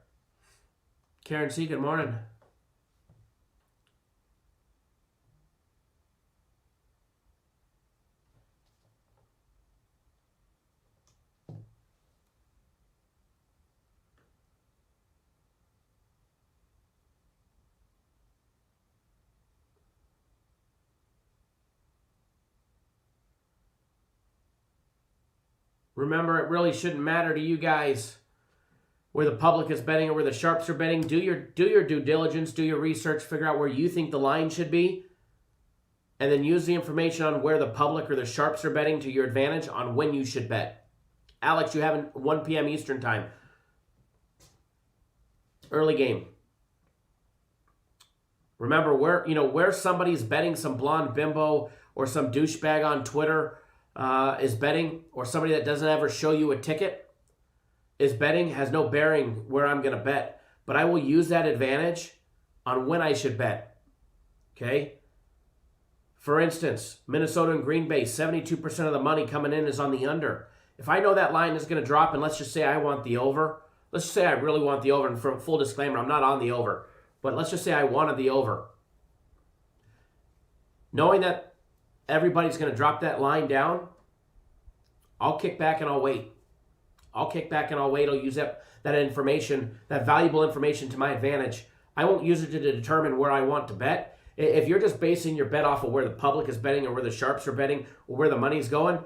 Karen C., good morning. Remember, it really shouldn't matter to you guys where the public is betting or where the sharps are betting. Do your due diligence, do your research, figure out where you think the line should be, and then use the information on where the public or the sharps are betting to your advantage on when you should bet. Alex, you have 1 p.m. Eastern time. Early game. Remember, where somebody's betting, some blonde bimbo or some douchebag on Twitter is betting, or somebody that doesn't ever show you a ticket is betting, has no bearing where I'm going to bet. But I will use that advantage on when I should bet. Okay? For instance, Minnesota and Green Bay, 72% of the money coming in is on the under. If I know that line is going to drop, and let's just say I want the over. Let's just say I really want the over, and for full disclaimer, I'm not on the over. But let's just say I wanted the over. Knowing that everybody's going to drop that line down, I'll kick back and I'll wait. I'll use that information, that valuable information to my advantage. I won't use it to determine where I want to bet. If you're just basing your bet off of where the public is betting or where the sharps are betting or where the money's going,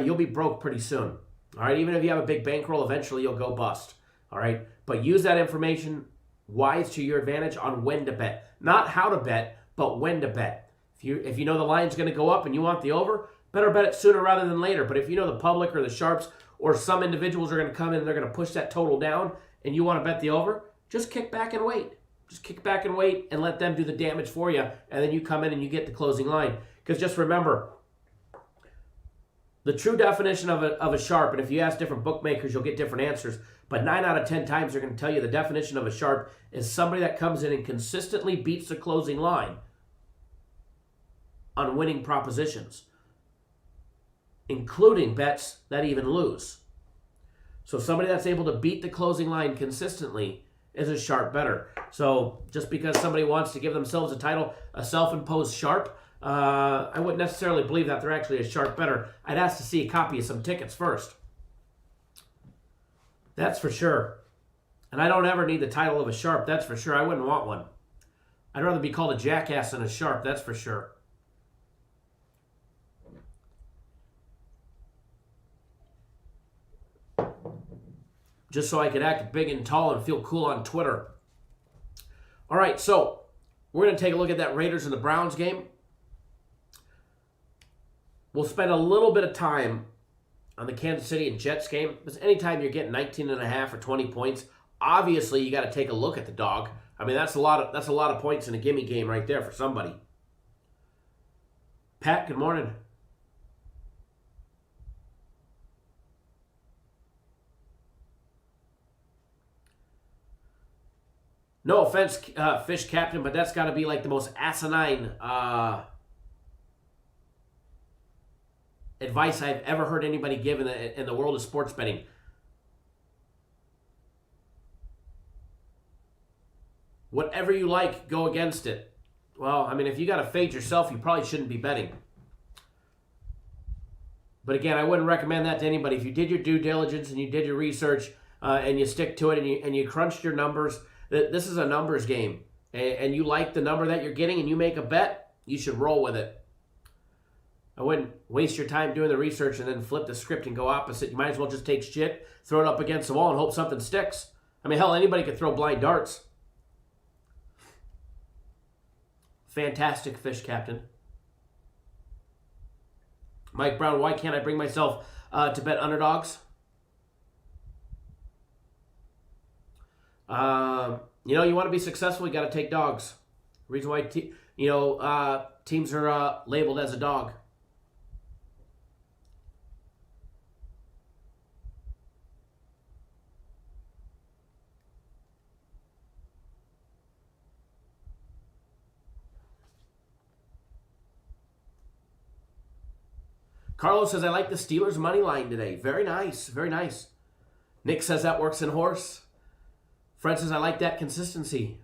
you'll be broke pretty soon. All right, even if you have a big bankroll, eventually you'll go bust. All right, but use that information wise to your advantage on when to bet. Not how to bet, but when to bet. If you know the line's going to go up and you want the over, better bet it sooner rather than later. But if you know the public or the sharps or some individuals are going to come in and they're going to push that total down and you want to bet the over, just kick back and wait. Just kick back and wait and let them do the damage for you, and then you come in and you get the closing line. Because just remember, the true definition of a sharp, and if you ask different bookmakers, you'll get different answers, but 9 out of 10 times they're going to tell you the definition of a sharp is somebody that comes in and consistently beats the closing line on winning propositions, including bets that even lose. So somebody that's able to beat the closing line consistently is a sharp bettor. So just because somebody wants to give themselves a title, a self-imposed sharp, I wouldn't necessarily believe that they're actually a sharp bettor. I'd ask to see a copy of some tickets first. That's for sure. And I don't ever need the title of a sharp, that's for sure. I wouldn't want one. I'd rather be called a jackass than a sharp, that's for sure. Just so I could act big and tall and feel cool on Twitter. All right, so we're going to take a look at that Raiders and the Browns game. We'll spend a little bit of time on the Kansas City and Jets game, because anytime you're getting 19.5 or 20 points, obviously you got to take a look at the dog. I mean, that's a lot of points in a gimme game right there for somebody. Pat, good morning. No offense, Fish Captain, but that's got to be like the most asinine advice I've ever heard anybody give in the world of sports betting. Whatever you like, go against it. Well, I mean, if you got to fade yourself, you probably shouldn't be betting. But again, I wouldn't recommend that to anybody. If you did your due diligence and you did your research and you stick to it and you crunched your numbers, this is a numbers game. And you like the number that you're getting and you make a bet, you should roll with it. I wouldn't waste your time doing the research and then flip the script and go opposite. You might as well just take shit, throw it up against the wall, and hope something sticks. I mean, hell, anybody could throw blind darts. Fantastic, Fish Captain. Mike Brown, why can't I bring myself to bet underdogs? You want to be successful, you got to take dogs. Reason why teams are labeled as a dog. Carlos says, I like the Steelers money line today. Very nice, very nice. Nick says that works in horse. Fred says, I like that consistency.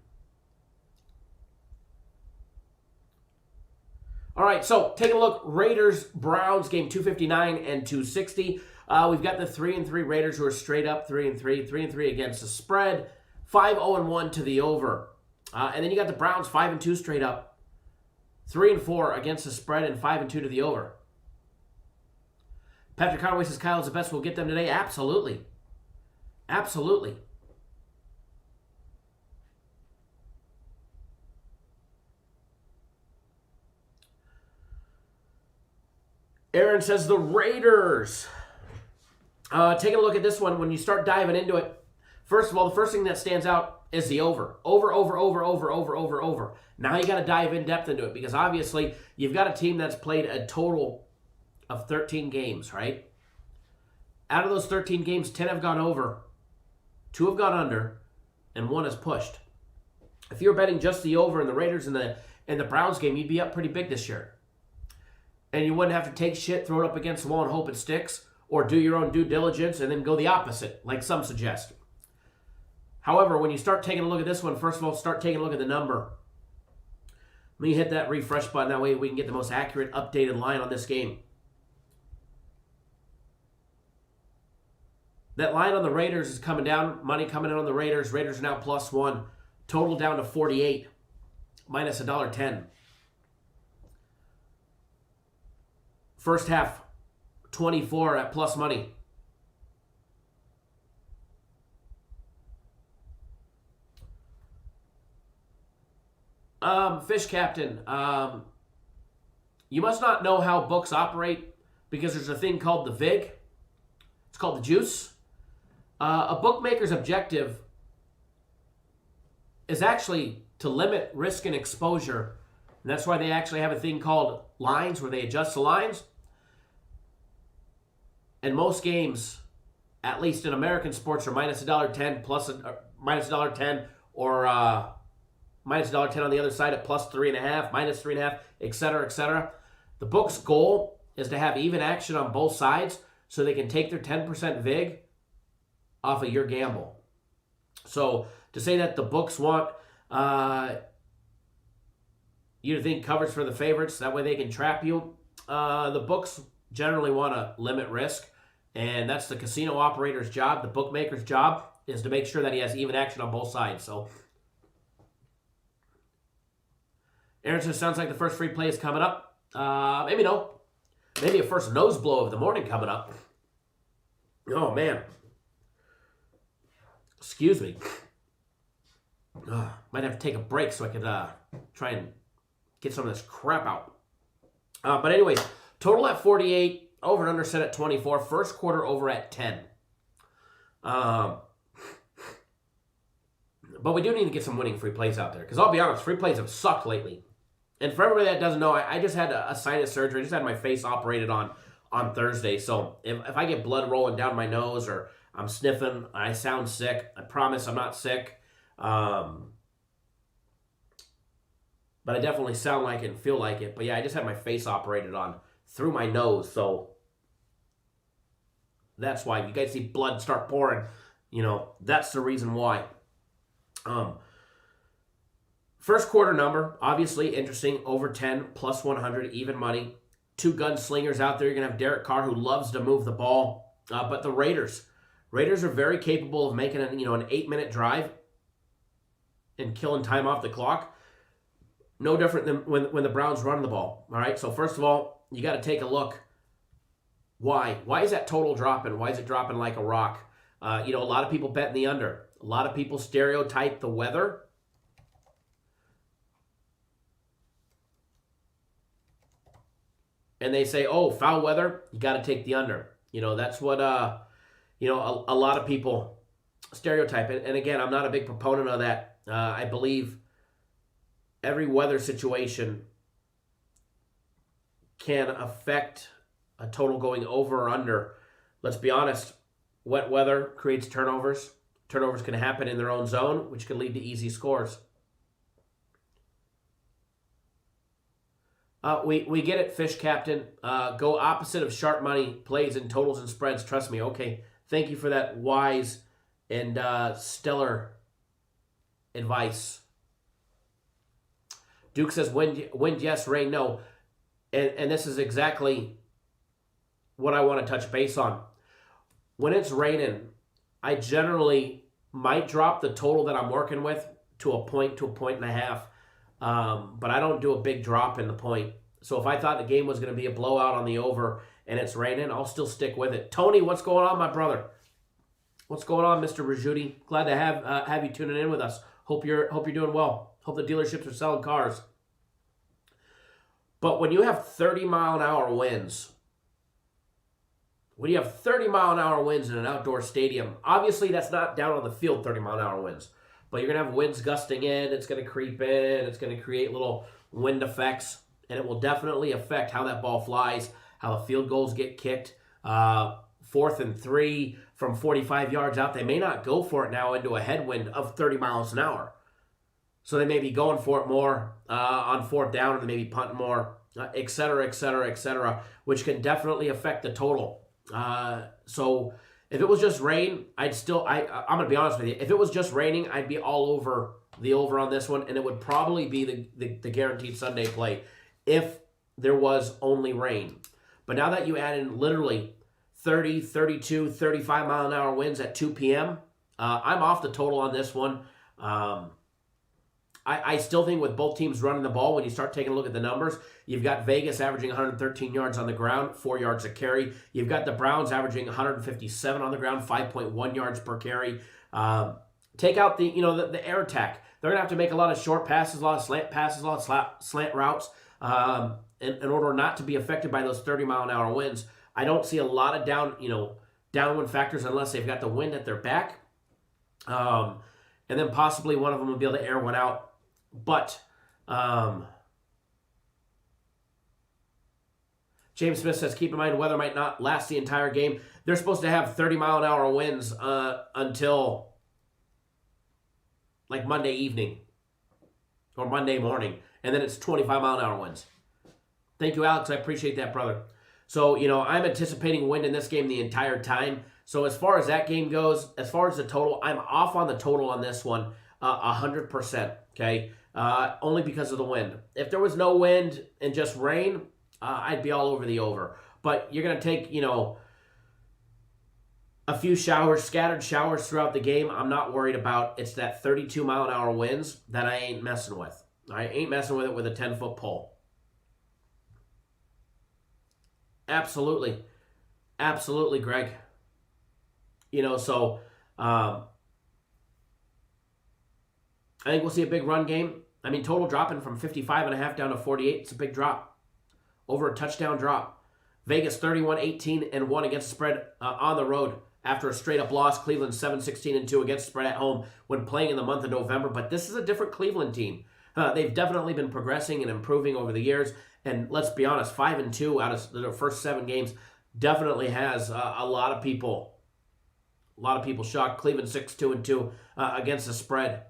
All right, so take a look. Raiders-Browns game 259 and 260. We've got the 3-3 Raiders who are straight up 3-3. 3-3 against the spread. 5-0-1 to the over. And then you got the Browns 5-2 straight up. 3-4 against the spread and 5-2 to the over. Patrick Conway says Kyle's the best. We'll get them today. Absolutely. Absolutely. Aaron says the Raiders. Taking a look at this one, when you start diving into it, first of all, the first thing that stands out is the over. Over. Now you got to dive in depth into it, because obviously you've got a team that's played a total of 13 games, right? Out of those 13 games, 10 have gone over, 2 have gone under, and 1 has pushed. If you're betting just the over in the Raiders and the Browns game, you'd be up pretty big this year. And you wouldn't have to take shit, throw it up against the wall and hope it sticks, or do your own due diligence and then go the opposite, like some suggest. However, when you start taking a look at this one, first of all, start taking a look at the number. Let me hit that refresh button. That way we can get the most accurate, updated line on this game. That line on the Raiders is coming down. Money coming in on the Raiders. Raiders are now +1. Total down to 48. Minus $1.10. First half, 24 at plus money. Fish Captain, you must not know how books operate because there's a thing called the VIG. It's called the juice. A bookmaker's objective is actually to limit risk and exposure. And that's why they actually have a thing called lines where they adjust the lines. And most games, at least in American sports, are minus $1.10 plus minus $1.10 or minus $1.10 on the other side at plus 3.5, minus 3.5, et cetera, et cetera. The book's goal is to have even action on both sides so they can take their 10% VIG off of your gamble. So to say that the books want you to think covers for the favorites, that way they can trap you, the books generally want to limit risk, and that's the casino operator's job. The bookmaker's job is to make sure that he has even action on both sides. So Aaron says, sounds like the first free play is coming up. Maybe no. Maybe a first nose blow of the morning coming up. Oh, man. Excuse me. Might have to take a break so I could try and get some of this crap out. But anyways, total at 48, over and under set at 24, first quarter over at 10. But we do need to get some winning free plays out there. Because I'll be honest, free plays have sucked lately. And for everybody that doesn't know, I just had a sinus surgery. I just had my face operated on Thursday. So if I get blood rolling down my nose or I'm sniffing, I sound sick, I promise I'm not sick. But I definitely sound like it and feel like it. But yeah, I just had my face operated on through my nose. So that's why. If you guys see blood start pouring, that's the reason why. First quarter number, obviously interesting, over 10, plus 100, even money. Two gunslingers out there. You're going to have Derek Carr, who loves to move the ball. But the Raiders are very capable of making an 8-minute drive and killing time off the clock. No different than when the Browns run the ball. All right, so first of all, you got to take a look. Why? Why is that total dropping? Why is it dropping like a rock? A lot of people bet the under. A lot of people stereotype the weather. And they say, oh, foul weather, you got to take the under. That's what, a lot of people stereotype it. And again, I'm not a big proponent of that. I believe every weather situation can affect a total going over or under. Let's be honest, wet weather creates turnovers. Turnovers can happen in their own zone, which can lead to easy scores. We get it, Fish Captain. Go opposite of sharp money plays in totals and spreads. Trust me. Okay. Thank you for that wise and stellar advice. Duke says, wind yes, rain no. And this is exactly what I want to touch base on. When it's raining, I generally might drop the total that I'm working with to a point and a half. But I don't do a big drop in the point. So if I thought the game was going to be a blowout on the over and it's raining, I'll still stick with it. Tony, what's going on, my brother? What's going on, Mr. Rajudi? Glad to have you tuning in with us. Hope you're doing well. Hope the dealerships are selling cars. But when you have 30-mile-an-hour winds, in an outdoor stadium, obviously that's not down on the field 30-mile-an-hour winds. But you're going to have winds gusting in. It's going to creep in. It's going to create little wind effects. And it will definitely affect how that ball flies, how the field goals get kicked. 4th and 3 from 45 yards out. They may not go for it now into a headwind of 30 miles an hour. So they may be going for it more on 4th down, and they may be punting more, et cetera, et cetera, et cetera, which can definitely affect the total. So if it was just rain, I'm going to be honest with you. If it was just raining, I'd be all over the over on this one, and it would probably be the guaranteed Sunday play if there was only rain. But now that you add in literally 30, 32, 35-mile-an-hour winds at 2 p.m., I'm off the total on this one. I still think with both teams running the ball, when you start taking a look at the numbers, you've got Vegas averaging 113 yards on the ground, 4 yards a carry. You've got the Browns averaging 157 on the ground, 5.1 yards per carry. Take out the air attack. They're going to have to make a lot of short passes, a lot of slant passes, a lot of slant routes in order not to be affected by those 30-mile-an-hour winds. I don't see a lot of downwind factors unless they've got the wind at their back. And then possibly one of them will be able to air one out. But James Smith says, keep in mind weather might not last the entire game. They're supposed to have 30-mile-an-hour winds until like Monday evening or Monday morning. And then it's 25-mile-an-hour winds. Thank you, Alex. I appreciate that, brother. So, I'm anticipating wind in this game the entire time. So as far as that game goes, as far as the total, I'm off on the total on this one 100%, okay? Only because of the wind. If there was no wind and just rain, I'd be all over the over. But you're going to take, a few showers, scattered showers throughout the game. I'm not worried about. It's that 32-mile-an-hour winds that I ain't messing with. I ain't messing with it with a 10-foot pole. Absolutely. Absolutely, Greg. So I think we'll see a big run game. I mean, total dropping from 55.5 down to 48. It's a big drop. Over a touchdown drop. Vegas 31-18-1 against the spread on the road after a straight-up loss. Cleveland 7-16-2 against the spread at home when playing in the month of November. But this is a different Cleveland team. They've definitely been progressing and improving over the years. And let's be honest, 5-2 out of their first 7 games definitely has a lot of people shocked. Cleveland 6-2-2 against the spread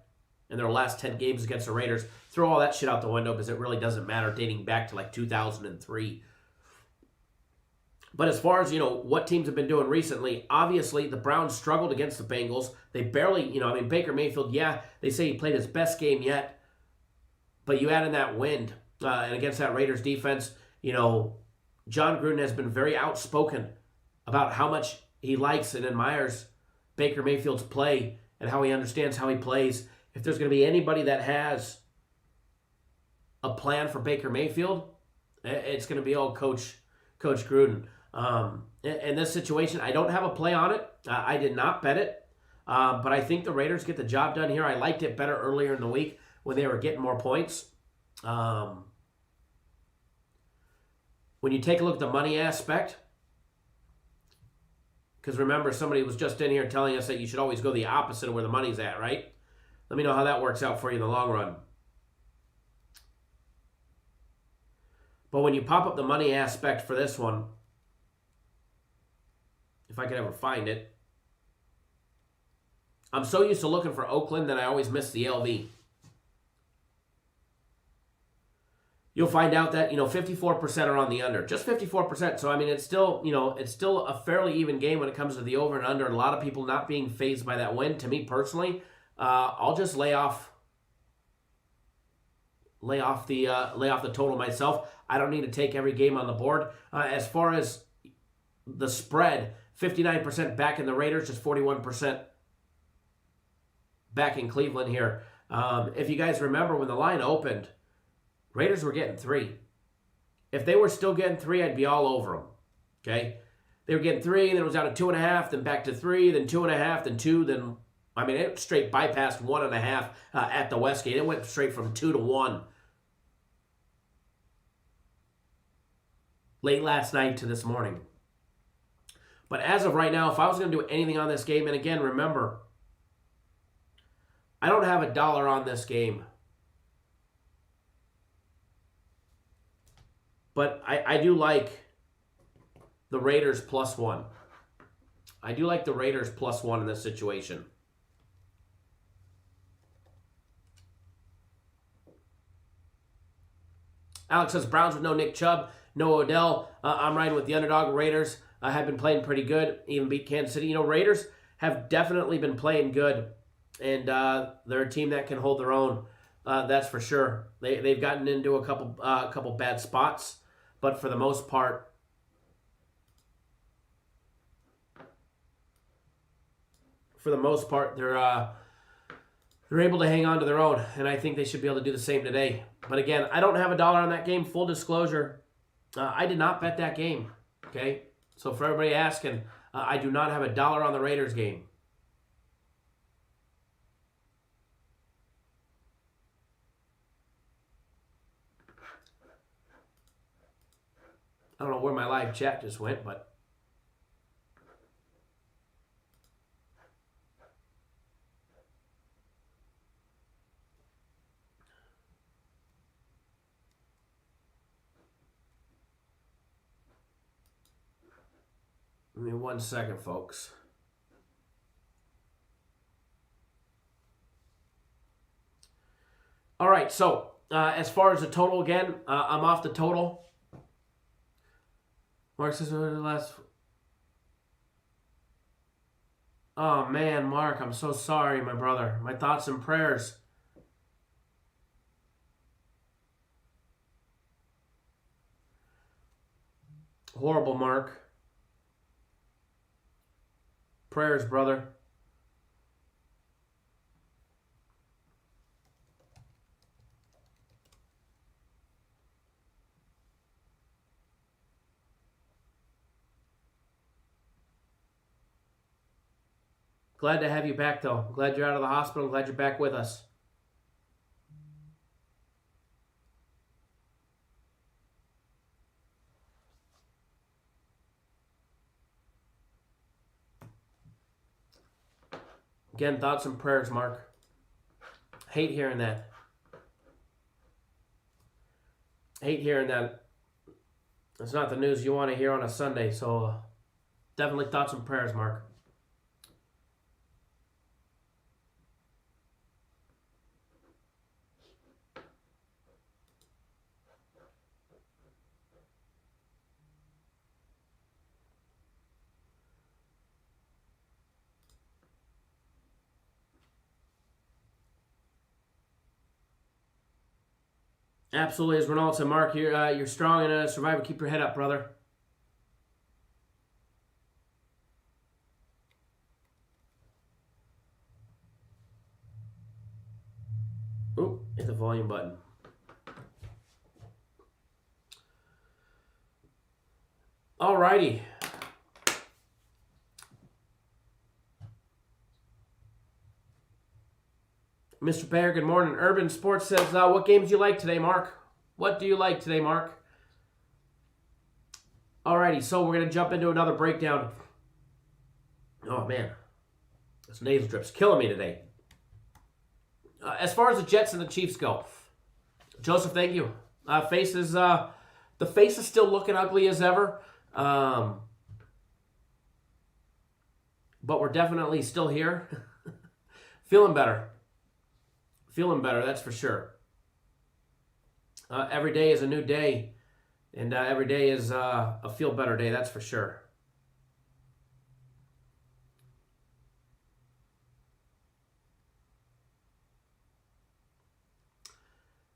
in their last 10 games against the Raiders. Throw all that shit out the window because it really doesn't matter, dating back to like 2003. But as far as, what teams have been doing recently, obviously the Browns struggled against the Bengals. They barely, Baker Mayfield, they say he played his best game yet. But you add in that wind and against that Raiders defense, John Gruden has been very outspoken about how much he likes and admires Baker Mayfield's play and how he understands how he plays. If there's going to be anybody that has a plan for Baker Mayfield, it's going to be old Coach Gruden. In this situation, I don't have a play on it. I did not bet it. But I think the Raiders get the job done here. I liked it better earlier in the week when they were getting more points. When you take a look at the money aspect, because remember, somebody was just in here telling us that you should always go the opposite of where the money's at, right? Let me know how that works out for you in the long run. But when you pop up the money aspect for this one, if I could ever find it, I'm so used to looking for Oakland that I always miss the LV. You'll find out that, 54% are on the under. Just 54%. So, I mean, it's still a fairly even game when it comes to the over and under. And a lot of people not being fazed by that win. To me personally, I'll just lay off the total myself. I don't need to take every game on the board. As far as the spread, 59% back in the Raiders, just 41% back in Cleveland here. If you guys remember when the line opened, Raiders were getting 3. If they were still getting 3, I'd be all over them. Okay? They were getting 3, then it was down to 2.5, then back to 3, then 2.5, then 2, then... I mean, it straight bypassed 1.5 at the Westgate. It went straight from 2 to 1. Late last night to this morning. But as of right now, if I was going to do anything on this game, and again, remember, I don't have $1 on this game. But I do like the Raiders +1. I do like the Raiders +1 in this situation. Alex says, Browns with no Nick Chubb, no Odell. I'm riding with the underdog. Raiders have been playing pretty good, even beat Kansas City. Raiders have definitely been playing good, and they're a team that can hold their own. That's for sure. They've gotten into a couple bad spots, but for the most part, they're able to hang on to their own, and I think they should be able to do the same today. But again, I don't have a dollar on that game. Full disclosure, I did not bet that game. Okay, so for everybody asking, I do not have a dollar on the Raiders game. I don't know where my live chat just went, but give me 1 second, folks. All right, so as far as the total again, I'm off the total. Mark says last. Oh man, Mark, I'm so sorry, my brother. My thoughts and prayers. Horrible, Mark. Prayers, brother. Glad to have you back, though. I'm glad you're out of the hospital. I'm glad you're back with us. Again, thoughts and prayers, Mark. Hate hearing that. Hate hearing that. It's not the news you want to hear on a Sunday, so definitely thoughts and prayers, Mark. Absolutely, as Ronald said, Mark, you're strong and a survivor. Keep your head up, brother. Ooh, hit the volume button. All righty. Mr. Bayer, good morning. Urban Sports says, what games do you like today, Mark? What do you like today, Mark? Alrighty, so we're going to jump into another breakdown. Oh, man. This nasal drip's killing me today. As far as the Jets and the Chiefs go, Joseph, thank you. The face is still looking ugly as ever. But we're definitely still here. Feeling better. Feeling better, that's for sure. Every day is a new day, and every day is a feel-better day, that's for sure.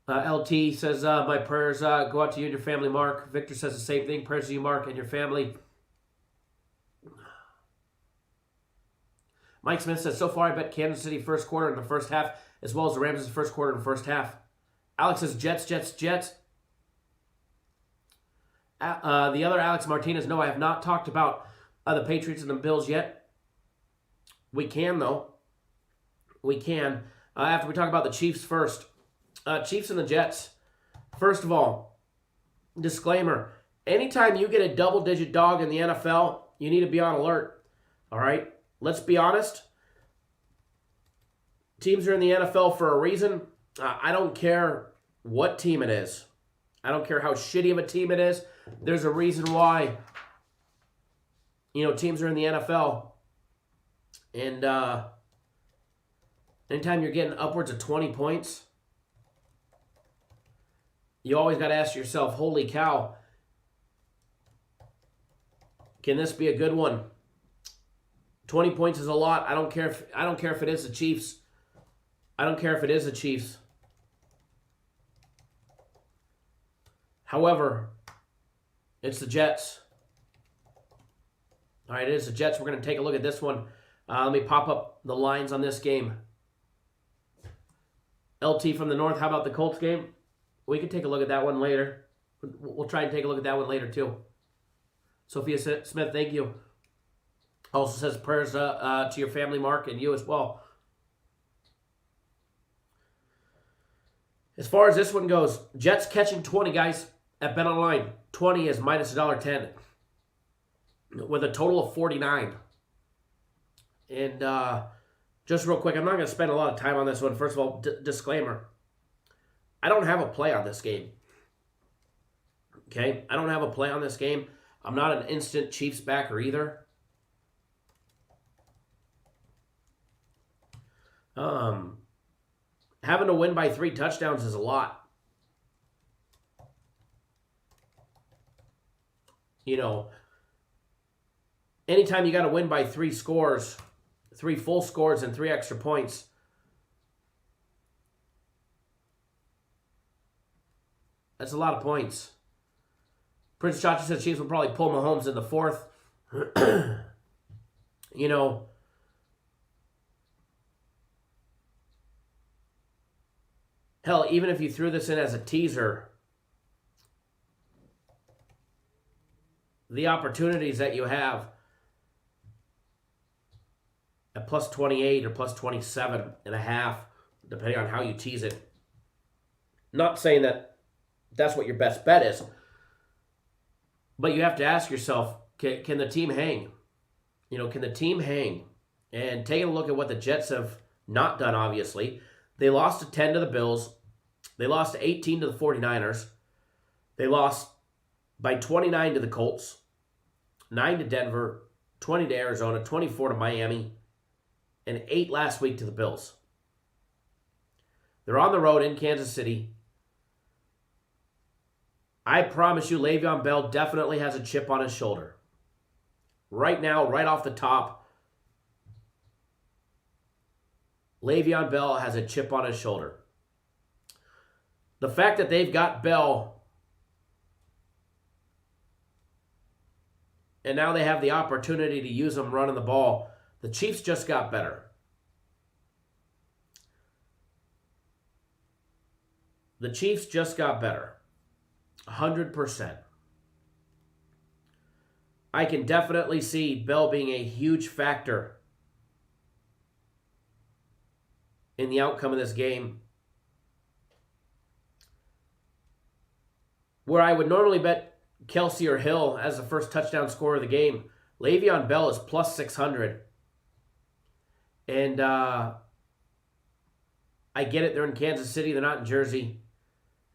LT says, my prayers go out to you and your family, Mark. Victor says the same thing. Prayers to you, Mark, and your family. Mike Smith says, so far I bet Kansas City first quarter in the first half, as well as the Rams' first quarter in the first half. Alex says, Jets. The other Alex Martinez, no, I have not talked about the Patriots and the Bills yet. We can, though. We can. After we talk about the Chiefs first. Chiefs and the Jets. First of all, disclaimer. Anytime you get a double-digit dog in the NFL, you need to be on alert. All right? Let's be honest. Teams are in the NFL for a reason. I don't care what team it is. I don't care how shitty of a team it is. There's a reason why, teams are in the NFL. And anytime you're getting upwards of 20 points, you always got to ask yourself, holy cow, can this be a good one? 20 points is a lot. I don't care if it is the Chiefs. I don't care if it is the Chiefs. However, it's the Jets. All right, it is the Jets. We're going to take a look at this one. Let me pop up the lines on this game. LT from the north, how about the Colts game? We could take a look at that one later. We'll try and take a look at that one later too. Sophia Smith, thank you. Also says prayers to your family, Mark, and you as well. As far as this one goes, Jets catching 20, guys, at BetOnline. 20 is minus $1.10 with a total of 49. And just real quick, I'm not going to spend a lot of time on this one. First of all, disclaimer. I don't have a play on this game. Okay? I don't have a play on this game. I'm not an instant Chiefs backer either. Having to win by 3 touchdowns is a lot. You know, anytime you got to win by 3 scores, 3 full scores and 3 extra points, that's a lot of points. Prince Chachi says Chiefs will probably pull Mahomes in the 4th. You know, hell, even if you threw this in as a teaser, the opportunities that you have at plus 28 or plus 27.5, depending on how you tease it. Not saying that that's what your best bet is, but you have to ask yourself, can the team hang? You know, can the team hang? And taking a look at what the Jets have not done, obviously. They lost to 10 to the Bills. They lost to 18 to the 49ers. They lost by 29 to the Colts, 9 to Denver, 20 to Arizona, 24 to Miami, and 8 last week to the Bills. They're on the road in Kansas City. I promise you, Le'Veon Bell definitely has a chip on his shoulder. Right now, right off the top, Le'Veon Bell has a chip on his shoulder. The fact that they've got Bell and now they have the opportunity to use him running the ball, the Chiefs just got better. The Chiefs just got better. 100%. I can definitely see Bell being a huge factor in the outcome of this game. Where I would normally bet Kelsey or Hill as the first touchdown scorer of the game, Le'Veon Bell is plus 600. And I get it, they're in Kansas City, they're not in Jersey.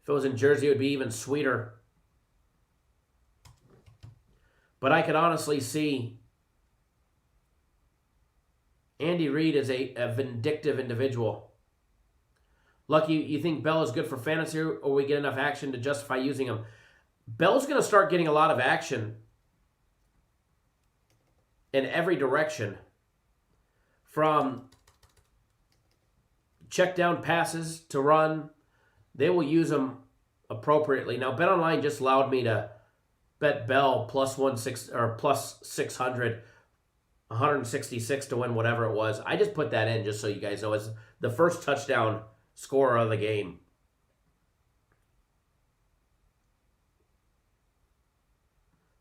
If it was in Jersey, it would be even sweeter. But I could honestly see Andy Reid as a vindictive individual. Lucky, you think Bell is good for fantasy, or we get enough action to justify using him? Bell's going to start getting a lot of action in every direction. From check down passes to run, they will use him appropriately. Now, BetOnline just allowed me to bet Bell plus 600, 166 to win whatever it was. I just put that in just so you guys know. It's the first touchdown scorer of the game.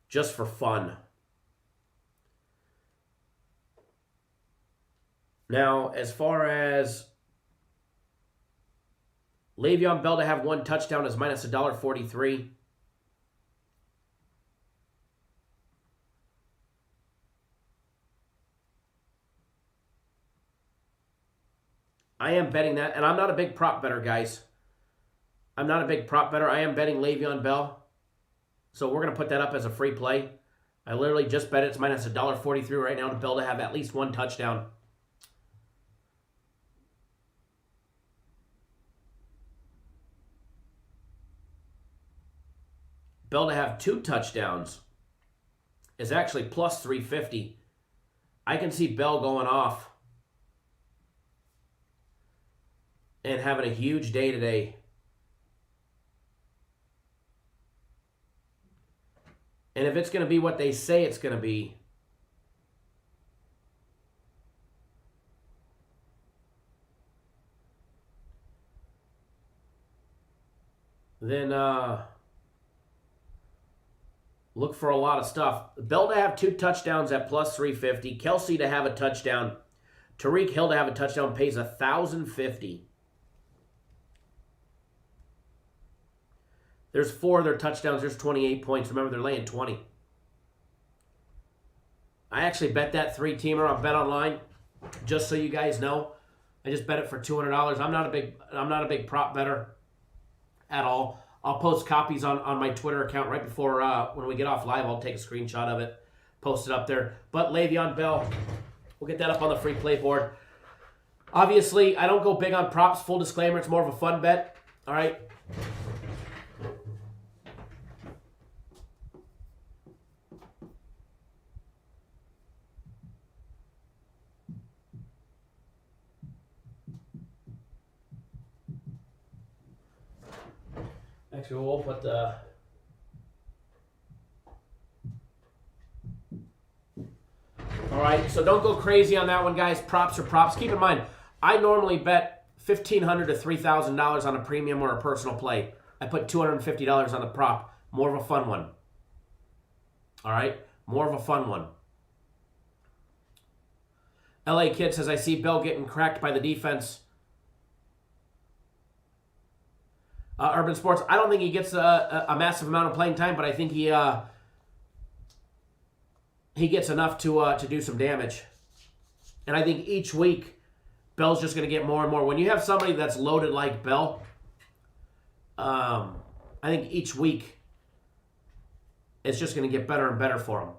Just for fun. Now, as far as Le'Veon Bell to have 1 touchdown is minus $1.43. I am betting that, and I'm not a big prop better, guys. I'm not a big prop better. I am betting Le'Veon Bell. So we're going to put that up as a free play. I literally just bet it's minus $1.43 right now to Bell to have at least 1 touchdown. Bell to have 2 touchdowns is actually plus 350. I can see Bell going off and having a huge day today. And if it's going to be what they say it's going to be, then look for a lot of stuff. Bell to have 2 touchdowns at plus 350. Kelsey to have a touchdown. Tariq Hill to have a touchdown pays 1,050. There's 4 of their touchdowns. There's 28 points. Remember, they're laying 20. I actually bet that 3-teamer on Bet Online, just so you guys know. I just bet it for $200. I'm not a big prop better at all. I'll post copies on my Twitter account right before when we get off live. I'll take a screenshot of it, post it up there. But Le'Veon Bell, we'll get that up on the free play board. Obviously, I don't go big on props. Full disclaimer, it's more of a fun bet. All right. Actually, we'll put the... All right, so don't go crazy on that one, guys. Props are props. Keep in mind, I normally bet $1,500 to $3,000 on a premium or a personal play. I put $250 on the prop. More of a fun one. All right? More of a fun one. LA Kid says, I see Bell getting cracked by the defense. Urban Sports, I don't think he gets a massive amount of playing time, but I think he gets enough to do some damage. And I think each week, Bell's just going to get more and more. When you have somebody that's loaded like Bell, I think each week, it's just going to get better and better for him.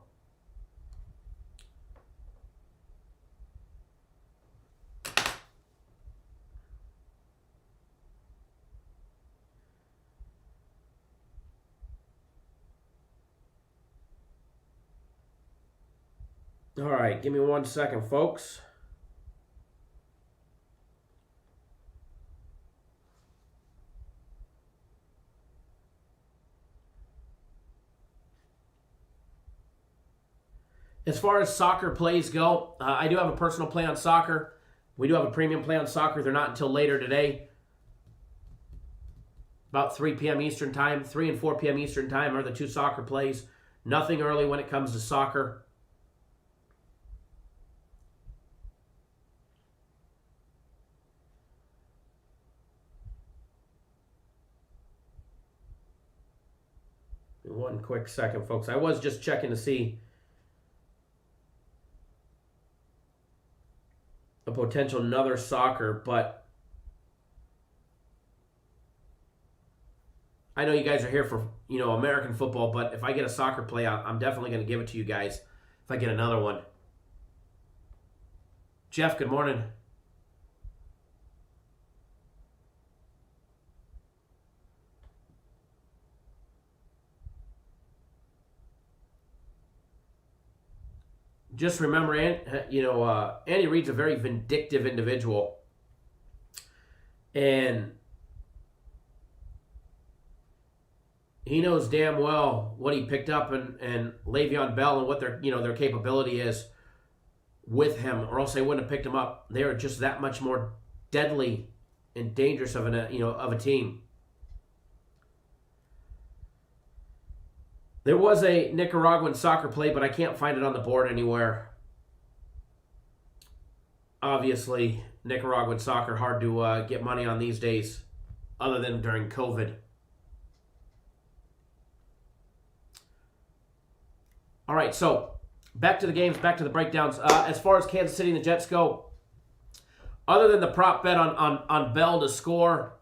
All right, give me 1 second, folks. As far as soccer plays go, I do have a personal play on soccer. We do have a premium play on soccer. They're not until later today. About 3 p.m. Eastern time. 3 and 4 p.m. Eastern time are the 2 soccer plays. Nothing early when it comes to soccer. One quick second, folks. I was just checking to see a potential another soccer, but I know you guys are here for, American football, but if I get a soccer play, I'm definitely going to give it to you guys if I get another one. Jeff, good morning. Just remember, Andy Reid's a very vindictive individual. And he knows damn well what he picked up and Le'Veon Bell and what their capability is with him, or else they wouldn't have picked him up. They are just that much more deadly and dangerous of a team. There was a Nicaraguan soccer play, but I can't find it on the board anywhere. Obviously, Nicaraguan soccer, hard to get money on these days, other than during COVID. All right, so back to the games, back to the breakdowns. As far as Kansas City and the Jets go, other than the prop bet on Bell to score,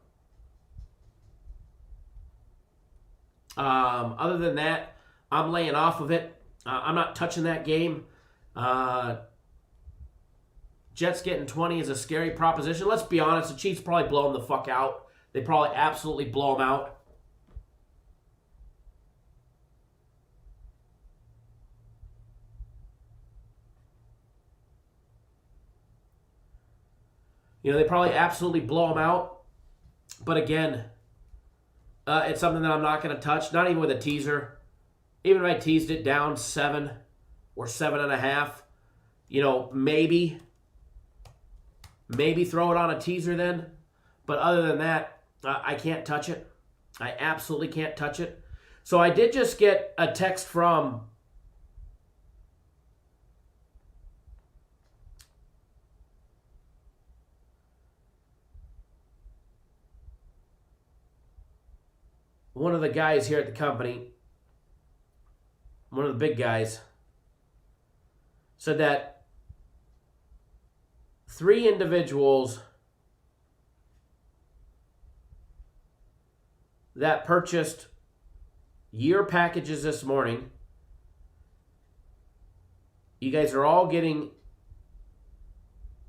other than that, I'm laying off of it. I'm not touching that game. Jets getting 20 is a scary proposition. Let's be honest, the Chiefs probably blow them the fuck out. They probably absolutely blow them out. They probably absolutely blow them out. But again, it's something that I'm not going to touch, not even with a teaser. Even if I teased it down 7 or 7.5, maybe throw it on a teaser then. But other than that, I can't touch it. I absolutely can't touch it. So I did just get a text from one of the guys here at the company, one of the big guys, said that 3 individuals that purchased year packages this morning, you guys are all getting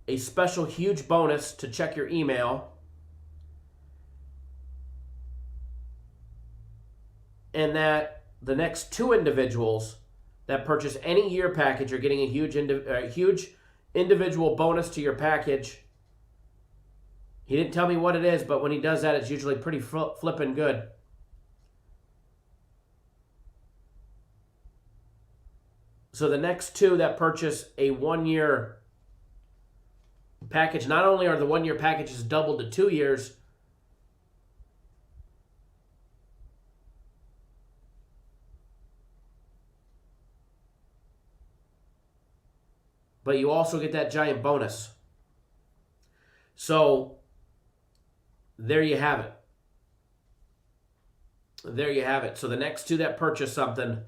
a special huge bonus to check your email. And that the next 2 individuals that purchase any year package are getting a huge individual bonus to your package. He didn't tell me what it is, but when he does that, it's usually pretty flippin' good. So the next 2 that purchase a 1-year package, not only are the 1-year packages doubled to 2 years, but you also get that giant bonus. So there you have it. There you have it. So the next 2 that purchase something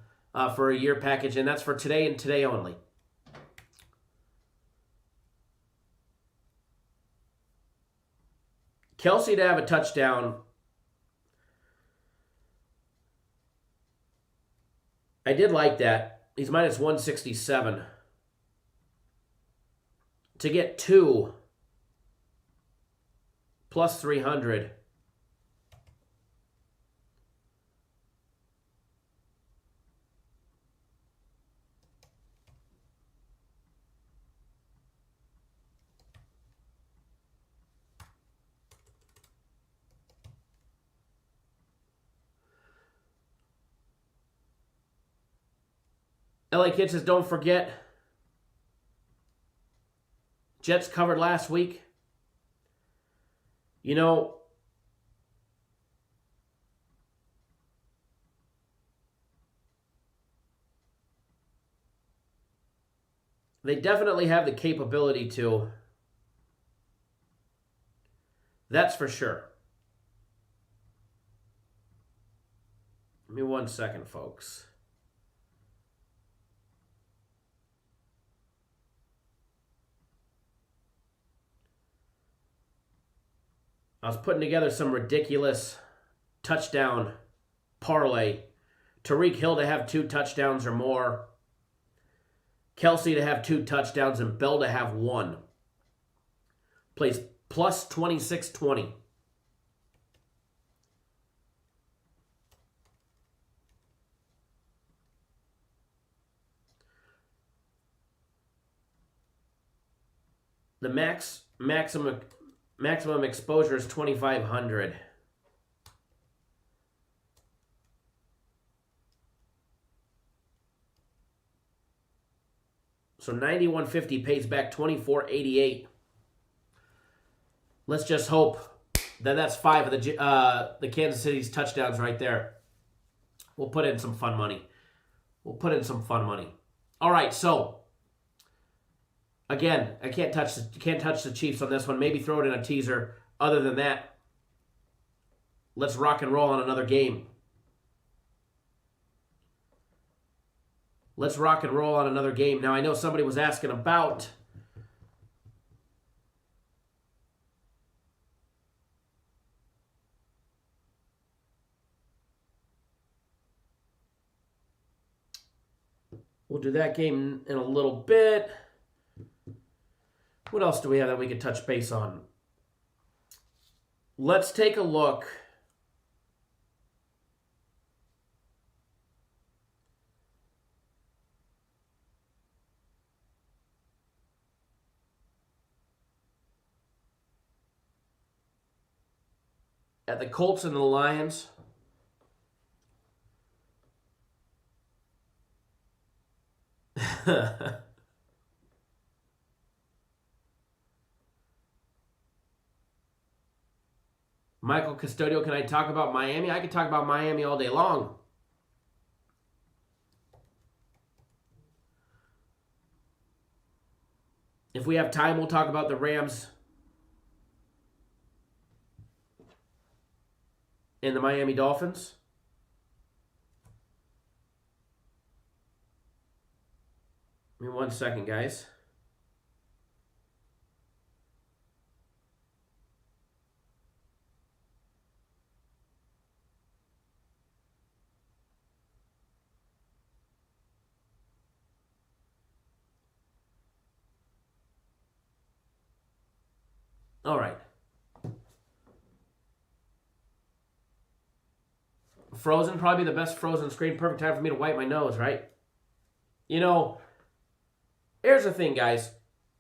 for a year package, and that's for today and today only. Kelsey to have a touchdown. I did like that. He's minus 167. To get 2 plus 300. LA Kid says, don't forget, Jets covered last week. You know, they definitely have the capability to. That's for sure. Give me 1 second, folks. I was putting together some ridiculous touchdown parlay. Tyreek Hill to have 2 touchdowns or more. Kelsey to have 2 touchdowns and Bell to have 1. Plays plus 2620. The maximum exposure is 2,500. So 91.50 pays back 24.88. Let's just hope that that's 5 of the Kansas City's touchdowns right there. We'll put in some fun money. All right, so again, I can't touch the Chiefs on this one. Maybe throw it in a teaser. Other than that, let's rock and roll on another game. Now, I know somebody was asking about we'll do that game in a little bit. What else do we have that we could touch base on? Let's take a look at the Colts and the Lions. Michael Custodio, can I talk about Miami? I could talk about Miami all day long. If we have time, we'll talk about the Rams and the Miami Dolphins. Give me 1 second, guys. All right. Frozen, probably the best frozen screen. Perfect time for me to wipe my nose, right? You know, here's the thing, guys.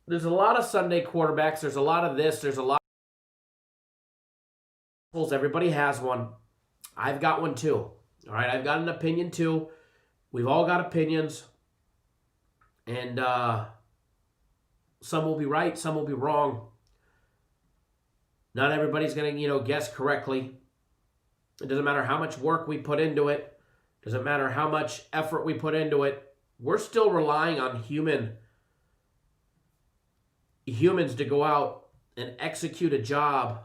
There's a lot of Sunday quarterbacks. There's a lot of this. There's a lot of... Everybody has one. I've got one too. All right, I've got an opinion too. We've all got opinions. And some will be right, some will be wrong. Not everybody's going to, guess correctly. It doesn't matter how much work we put into it. It doesn't matter how much effort we put into it. We're still relying on humans to go out and execute a job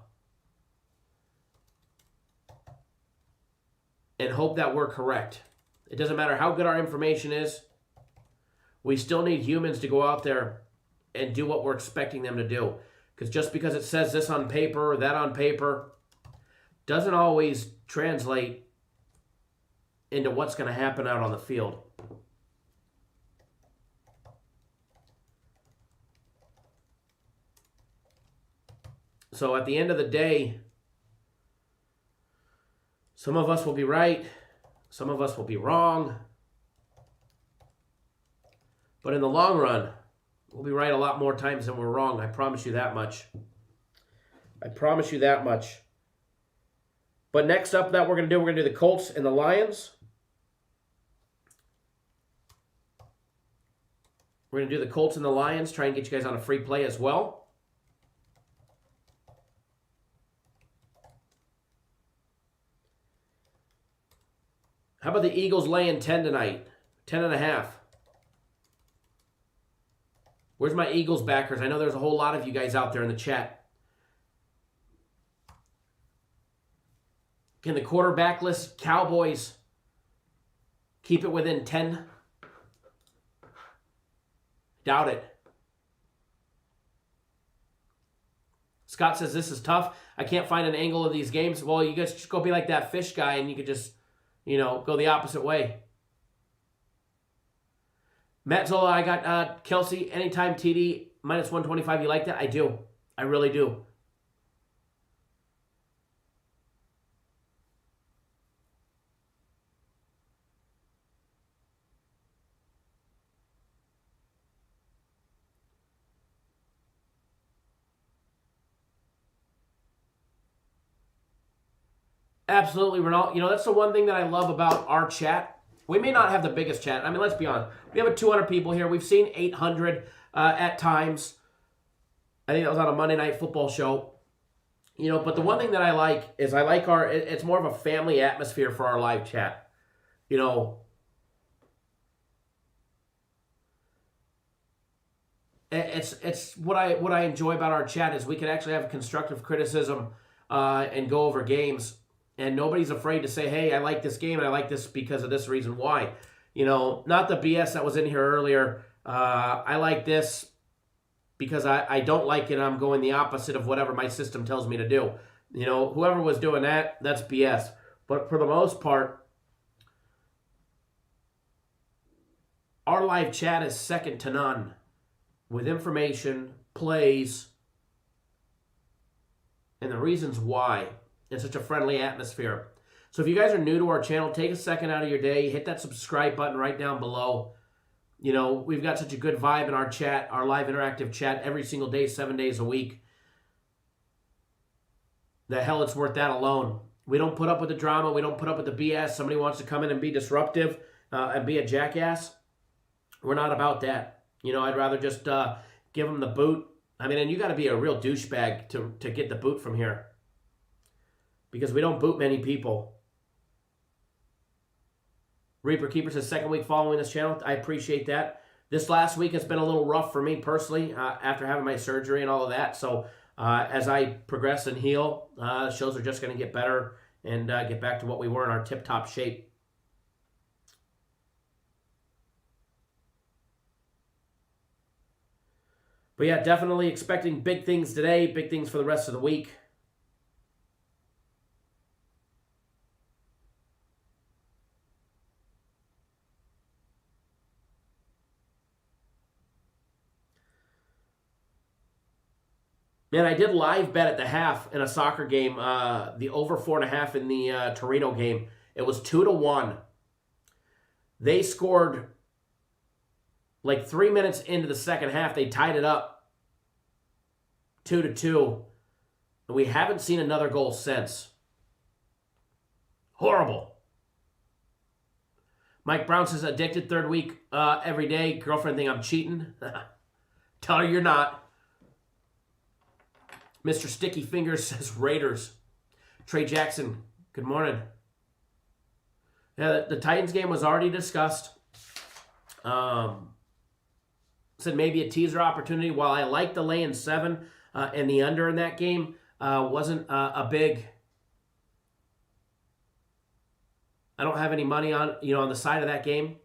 and hope that we're correct. It doesn't matter how good our information is. We still need humans to go out there and do what we're expecting them to do. Because just because it says this on paper or that on paper doesn't always translate into what's going to happen out on the field. So at the end of the day, some of us will be right, some of us will be wrong. But in the long run, we'll be right a lot more times than we're wrong. I promise you that much. I promise you that much. But next up that we're going to do the Colts and the Lions. We're going to do the Colts and the Lions, try and get you guys on a free play as well. How about the Eagles laying 10 tonight? 10.5. Where's my Eagles backers? I know there's a whole lot of you guys out there in the chat. Can the quarterbackless Cowboys keep it within 10? Doubt it. Scott says this is tough. I can't find an angle of these games. Well, you guys just go be like that fish guy and you could just, go the opposite way. Matt Zola, I got Kelsey, anytime TD, minus 125. You like that? I do. I really do. Absolutely, Ronald. That's the one thing that I love about our chat. We may not have the biggest chat. I mean, let's be honest. We have 200 people here. We've seen 800 at times. I think that was on a Monday Night Football show. But the one thing that I like is it's more of a family atmosphere for our live chat. It's what I enjoy about our chat is we can actually have constructive criticism and go over games. And nobody's afraid to say, hey, I like this game and I like this because of this reason why. Not the BS that was in here earlier. I like this because I don't like it. I'm going the opposite of whatever my system tells me to do. Whoever was doing that, that's BS. But for the most part, our live chat is second to none with information, plays, and the reasons why. In such a friendly atmosphere. So if you guys are new to our channel, take a second out of your day, hit that subscribe button right down below. We've got such a good vibe in our chat, our live interactive chat every single day, 7 days a week. The hell, it's worth that alone. We don't put up with the drama. We don't put up with the BS. Somebody wants to come in and be disruptive and be a jackass. We're not about that. I'd rather just give them the boot. I mean, and you got to be a real douchebag to get the boot from here. because we don't boot many people. Reaper Keeper says, second week following this channel. I appreciate that. This last week has been a little rough for me personally after having my surgery and all of that. So as I progress and heal, shows are just going to get better and get back to what we were in our tip-top shape. But yeah, definitely expecting big things today, big things for the rest of the week. Man, I did live bet at the half in a soccer game, the over 4.5 in the Torino game. It was 2-1. They scored like 3 minutes into the second half. They tied it up 2-2. And we haven't seen another goal since. Horrible. Mike Brown says, addicted third week every day. Girlfriend think I'm cheating. Tell her you're not. Mr. Sticky Fingers says Raiders. Trey Jackson, good morning. Yeah, the Titans game was already discussed. Said maybe a teaser opportunity. While I like the lay in 7 and the under in that game, wasn't a big. I don't have any money on on the side of that game.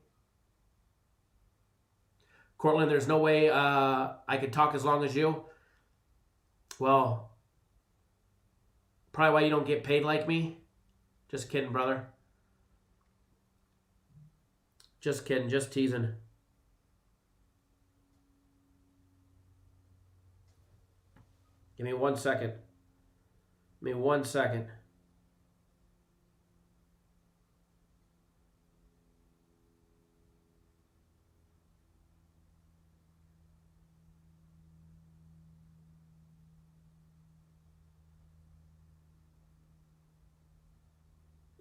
Cortland, there's no way I could talk as long as you. Well, probably why you don't get paid like me. Just kidding, brother. Just kidding, just teasing. Give me 1 second. Give me 1 second.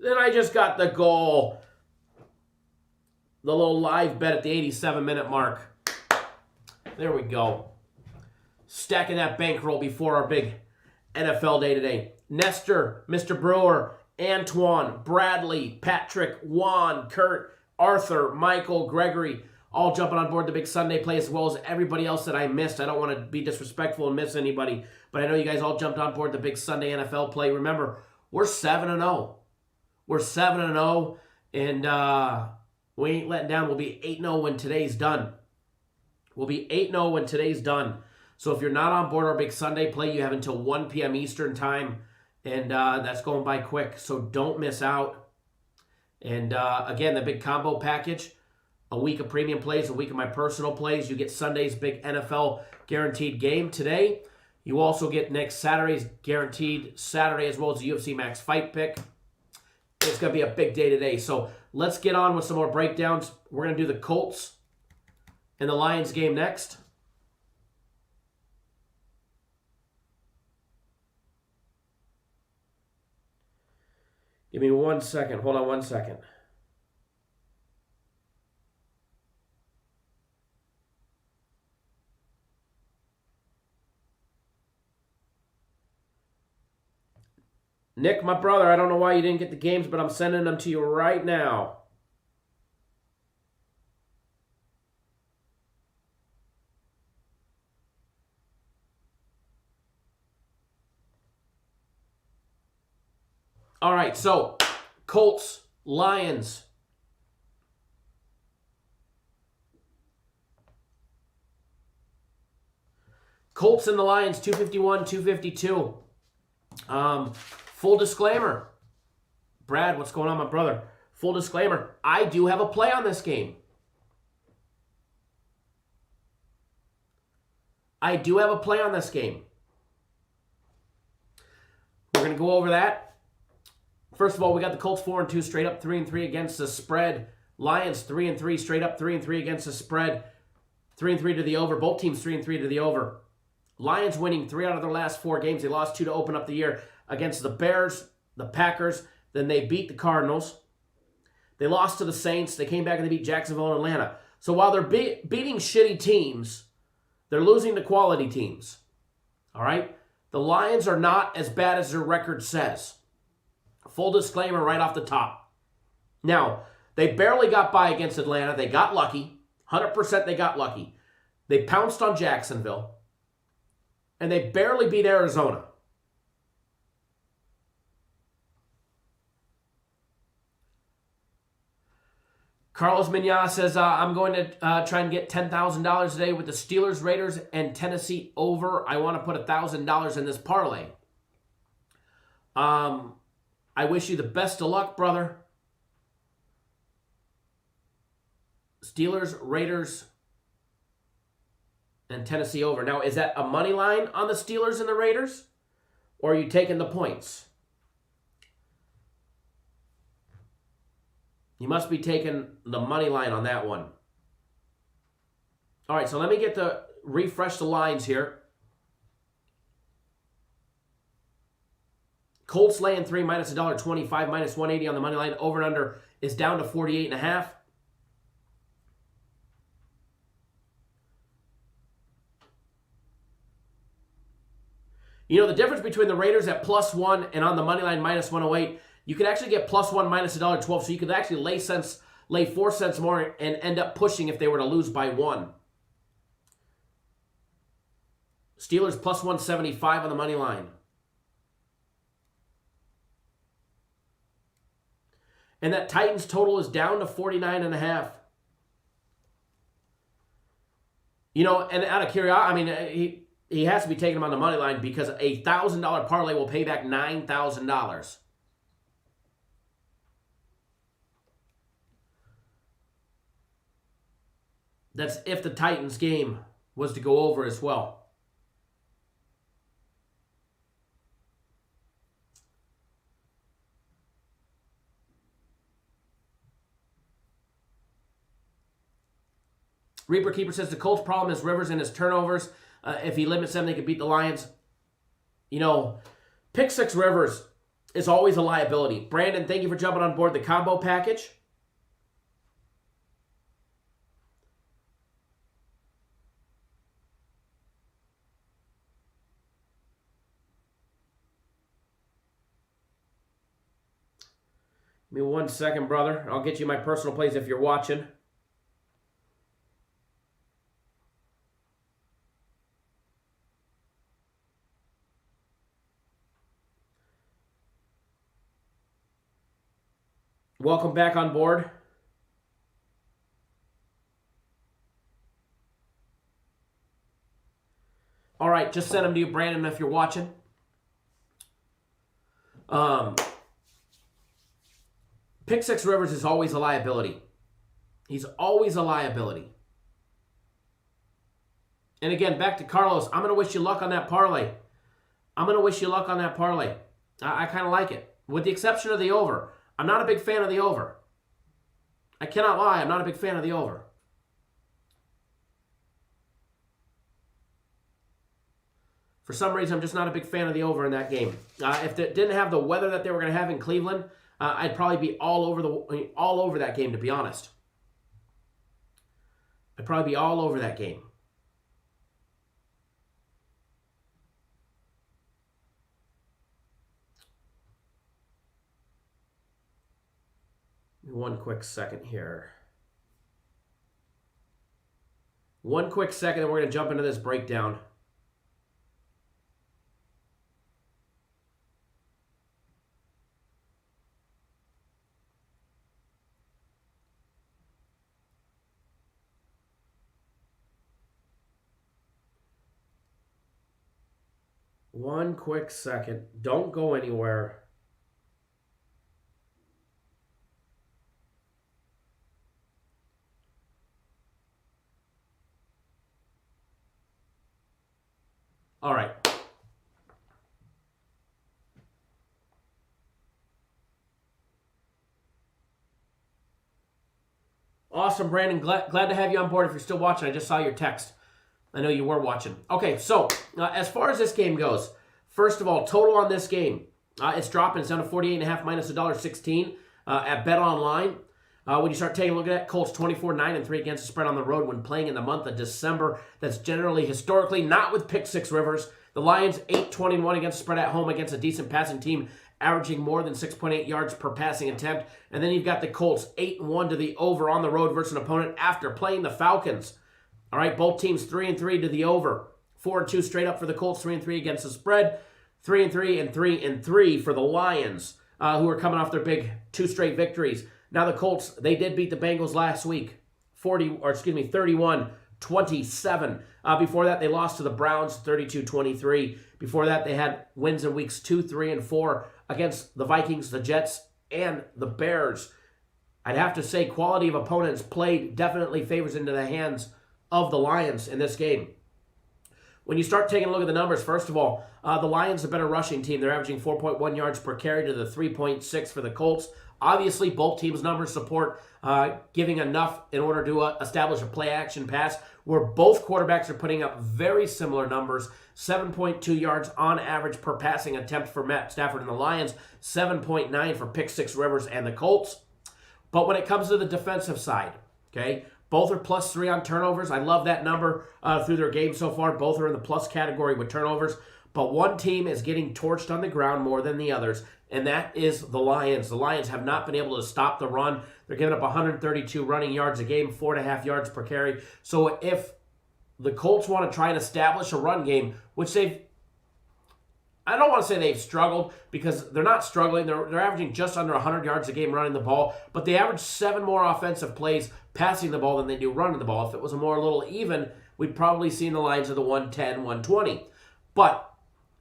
Then I just got the goal. The little live bet at the 87-minute mark. There we go. Stacking that bankroll before our big NFL day today. Nestor, Mr. Brewer, Antoine, Bradley, Patrick, Juan, Kurt, Arthur, Michael, Gregory, all jumping on board the big Sunday play, as well as everybody else that I missed. I don't want to be disrespectful and miss anybody, but I know you guys all jumped on board the big Sunday NFL play. Remember, we're 7-0. We're 7-0, and we ain't letting down. We'll be 8-0 when today's done. We'll be 8-0 when today's done. So if you're not on board our big Sunday play, you have until 1 p.m. Eastern time, and that's going by quick. So don't miss out. And again, the big combo package, a week of premium plays, a week of my personal plays. You get Sunday's big NFL guaranteed game today. You also get next Saturday's guaranteed Saturday, as well as the UFC Max Fight Pick. It's going to be a big day today. So let's get on with some more breakdowns. We're going to do the Colts and the Lions game next. Give me 1 second. Hold on 1 second. Nick, my brother, I don't know why you didn't get the games, but I'm sending them to you right now. All right, so Colts, Lions. Colts and the Lions, 251, 252. Full disclaimer. Brad, what's going on, my brother? Full disclaimer. I do have a play on this game. I do have a play on this game. We're going to go over that. First of all, we got the Colts 4-2, straight up 3-3 against the spread. Lions 3-3, straight up 3-3 against the spread. 3-3 to the over. Both teams 3-3 to the over. Lions winning 3 out of their last 4 games. They lost 2 to open up the year against the Bears, the Packers. Then they beat the Cardinals. They lost to the Saints. They came back and they beat Jacksonville and Atlanta. So while they're beating shitty teams, they're losing to quality teams. All right? The Lions are not as bad as their record says. Full disclaimer right off the top. Now, they barely got by against Atlanta. They got lucky. 100% they got lucky. They pounced on Jacksonville. And they barely beat Arizona. Carlos Mignat says, I'm going to try and get $10,000 today with the Steelers, Raiders, and Tennessee over. I want to put $1,000 in this parlay. I wish you the best of luck, brother. Steelers, Raiders, and Tennessee over. Now, is that a money line on the Steelers and the Raiders? Or are you taking the points? You must be taking the money line on that one. All right, so let me refresh the lines here. Colts laying 3 minus $1.25, minus 180 on the money line. Over and under is down to 48.5. You know, the difference between the Raiders at +1 and on the money line minus 108, you could actually get +1 minus $1.12, so you could actually lay 4 cents more and end up pushing if they were to lose by 1. Steelers +175 on the money line. And that Titans total is down to 49.5. You know, and out of curiosity, I mean, he has to be taking them on the money line because a $1,000 parlay will pay back $9,000. That's if the Titans game was to go over as well. Reaper Keeper says the Colts' problem is Rivers and his turnovers. If he limits them, they could beat the Lions. You know, pick 6 Rivers is always a liability. Brandon, thank you for jumping on board the combo package. Give me 1 second, brother. I'll get you my personal plays if you're watching. Welcome back on board. All right, just send them to you, Brandon, if you're watching. Pick 6 Rivers is always a liability. He's always a liability. And again, back to Carlos, I'm going to wish you luck on that parlay. I kind of like it, with the exception of the over. I'm not a big fan of the over. I cannot lie, I'm not a big fan of the over. For some reason, I'm just not a big fan of the over in that game. If it didn't have the weather that they were going to have in Cleveland, I'd probably be all over that game, to be honest. I'd probably be all over that game. One quick second here. One quick second, and we're going to jump into this breakdown. One quick second. Don't go anywhere. All right. Awesome, Brandon. Glad to have you on board if you're still watching. I just saw your text. I know you were watching. Okay, so as far as this game goes, first of all, total on this game, it's dropping. It's down to 48.5 minus $1.16 at Bet Online. When you start taking a look at it, Colts 24-9-3 against the spread on the road when playing in the month of December. That's generally, historically, not with pick 6 Rivers. The Lions 8-21 against the spread at home against a decent passing team averaging more than 6.8 yards per passing attempt. And then you've got the Colts 8-1 to the over on the road versus an opponent after playing the Falcons. All right, both teams 3-3 to the over. 4-2 straight up for the Colts, 3-3 against the spread. 3-3 and 3-3 for the Lions, who are coming off their big 2 straight victories. Now the Colts, they did beat the Bengals last week, 31-27. Before that, they lost to the Browns, 32-23. Before that, they had wins in weeks 2, 3, and 4 against the Vikings, the Jets, and the Bears. I'd have to say quality of opponents played definitely favors into the hands of the Lions in this game. When you start taking a look at the numbers, first of all, the Lions are a better rushing team. They're averaging 4.1 yards per carry to the 3.6 for the Colts. Obviously, both teams' numbers support giving enough in order to establish a play-action pass, where both quarterbacks are putting up very similar numbers, 7.2 yards on average per passing attempt for Matt Stafford and the Lions, 7.9 for Pick Six Rivers and the Colts. But when it comes to the defensive side, okay, both are +3 on turnovers. I love that number through their game so far. Both are in the plus category with turnovers. But one team is getting torched on the ground more than the others, and that is the Lions. The Lions have not been able to stop the run. They're giving up 132 running yards a game, 4.5 yards per carry. So if the Colts want to try and establish a run game, which I don't want to say they've struggled, because they're not struggling. They're averaging just under 100 yards a game running the ball, but they average 7 more offensive plays passing the ball than they do running the ball. If it was a little even, we'd probably see in the lines of the 110, 120. But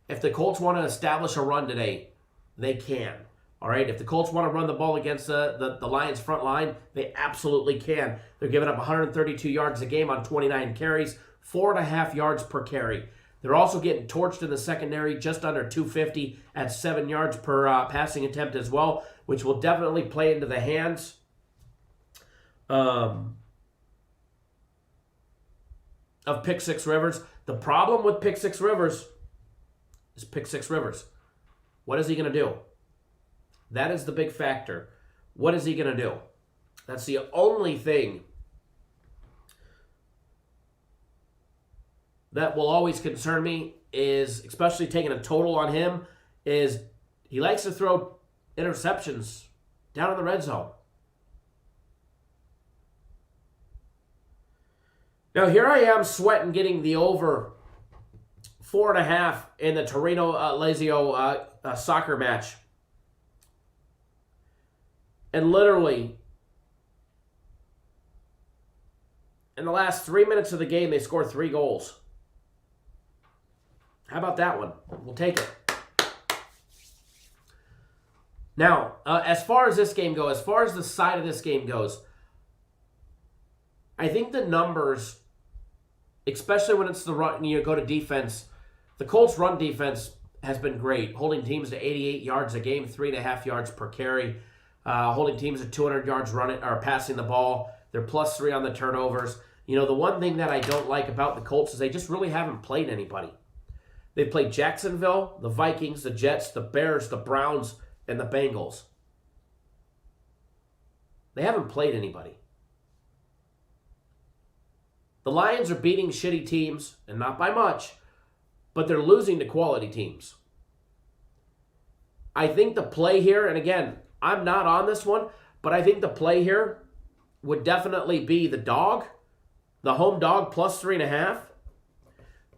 if the Colts want to establish a run today, they can. All right, if the Colts want to run the ball against the Lions front line, they absolutely can. They're giving up 132 yards a game on 29 carries, 4.5 yards per carry. They're also getting torched in the secondary, just under 250 at 7 yards per passing attempt as well, which will definitely play into the hands of Pick Six Rivers. The problem with Pick Six Rivers is Pick Six Rivers. What is he going to do? That is the big factor. What is he going to do? That's the only thing that will always concern me, is, especially taking a total on him, is he likes to throw interceptions down in the red zone. Now here I am sweating getting the over 4.5 in the Torino-Lazio soccer match. And literally, in the last 3 minutes of the game, they scored 3 goals. How about that one? We'll take it. Now, as far as this game goes, as far as the side of this game goes, I think the numbers, especially when it's the run, go to defense, the Colts' run defense has been great, holding teams to 88 yards a game, 3.5 yards per carry, holding teams to 200 yards running or passing the ball. They're +3 on the turnovers. The one thing that I don't like about the Colts is they just really haven't played anybody. They've played Jacksonville, the Vikings, the Jets, the Bears, the Browns, and the Bengals. They haven't played anybody. The Lions are beating shitty teams, and not by much, but they're losing to quality teams. I think the play here, and again, I'm not on this one, but I think the play here would definitely be the dog, the home dog +3.5.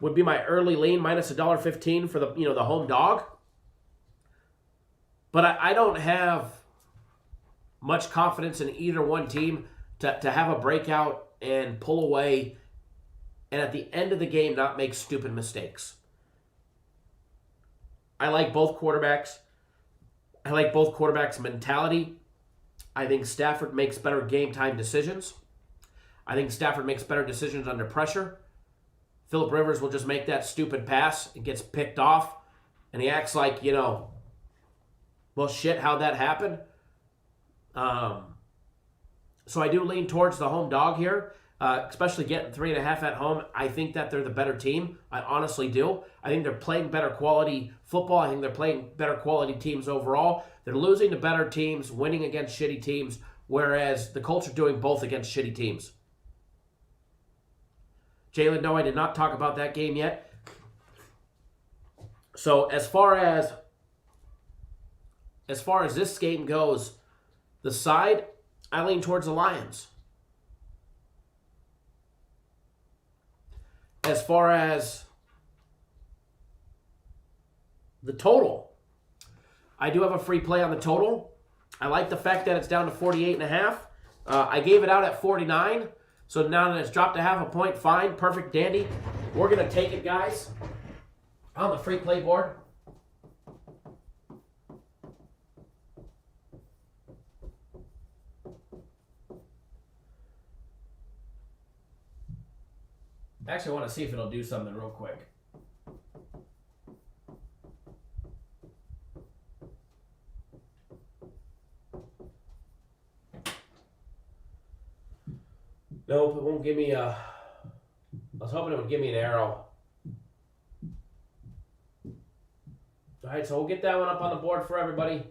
Would be my early lean, minus $1.15 for the the home dog. But I don't have much confidence in either one team to have a breakout and pull away, and at the end of the game not make stupid mistakes. I like both quarterbacks. I like both quarterbacks' mentality. I think Stafford makes better game time decisions. I think Stafford makes better decisions under pressure. Phillip Rivers will just make that stupid pass. It gets picked off, and he acts like, well, shit, how'd that happen? So I do lean towards the home dog here, especially getting 3.5 at home. I think that they're the better team. I honestly do. I think they're playing better quality football. I think they're playing better quality teams overall. They're losing to better teams, winning against shitty teams, whereas the Colts are doing both against shitty teams. Jalen, no, I did not talk about that game yet. So as far as as far as this game goes, the side, I lean towards the Lions. As far as the total, I do have a free play on the total. I like the fact that it's down to 48.5. I gave it out at 49. So now that it's dropped a half a point, fine, perfect, dandy. We're going to take it, guys, on the free play board. Actually, I want to see if it'll do something real quick. Nope, it won't give me a... I was hoping it would give me an arrow. All right, so we'll get that one up on the board for everybody.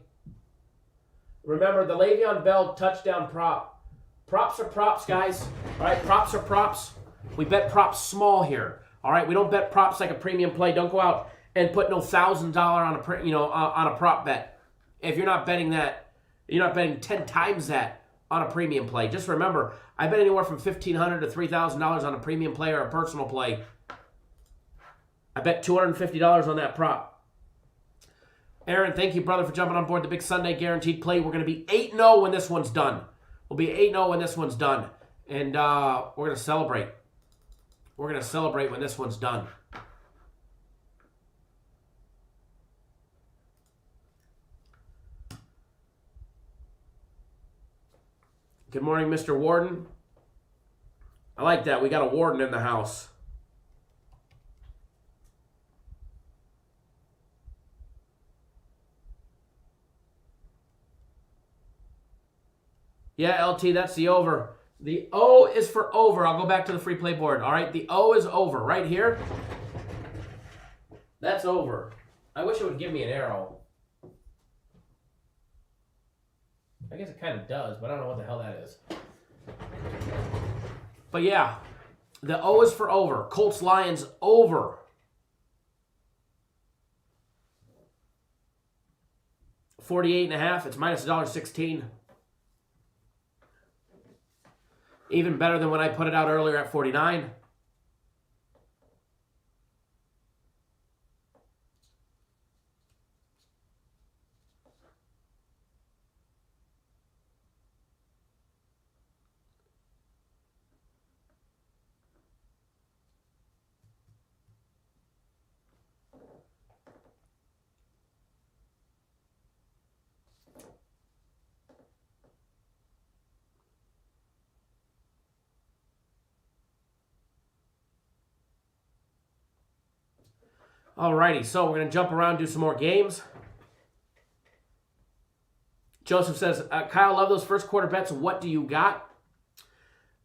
Remember, the Le'Veon Bell touchdown prop. Props are props, guys. All right, props are props. We bet props small here. All right, we don't bet props like a premium play. Don't go out and put no $1,000 on a prop bet. If you're not betting that, you're not betting 10 times that on a premium play. Just remember, I bet anywhere from $1,500 to $3,000 on a premium play or a personal play. I bet $250 on that prop. Aaron, thank you, brother, for jumping on board the Big Sunday Guaranteed Play. We're going to be 8-0 when this one's done. We'll be 8-0 when this one's done. And we're going to celebrate. We're going to celebrate when this one's done. Good morning, Mr. Warden. I like that. We got a warden in the house. Yeah, LT, that's the over. The O is for over. I'll go back to the free play board. All right, the O is over right here. That's over. I wish it would give me an arrow. I guess it kind of does, but I don't know what the hell that is. But yeah, the O is for over. Colts Lions over. $48.5. It's minus $1.16. Even better than when I put it out earlier at 49. Alrighty, so we're going to jump around, do some more games. Joseph says, Kyle, love those first quarter bets. What do you got?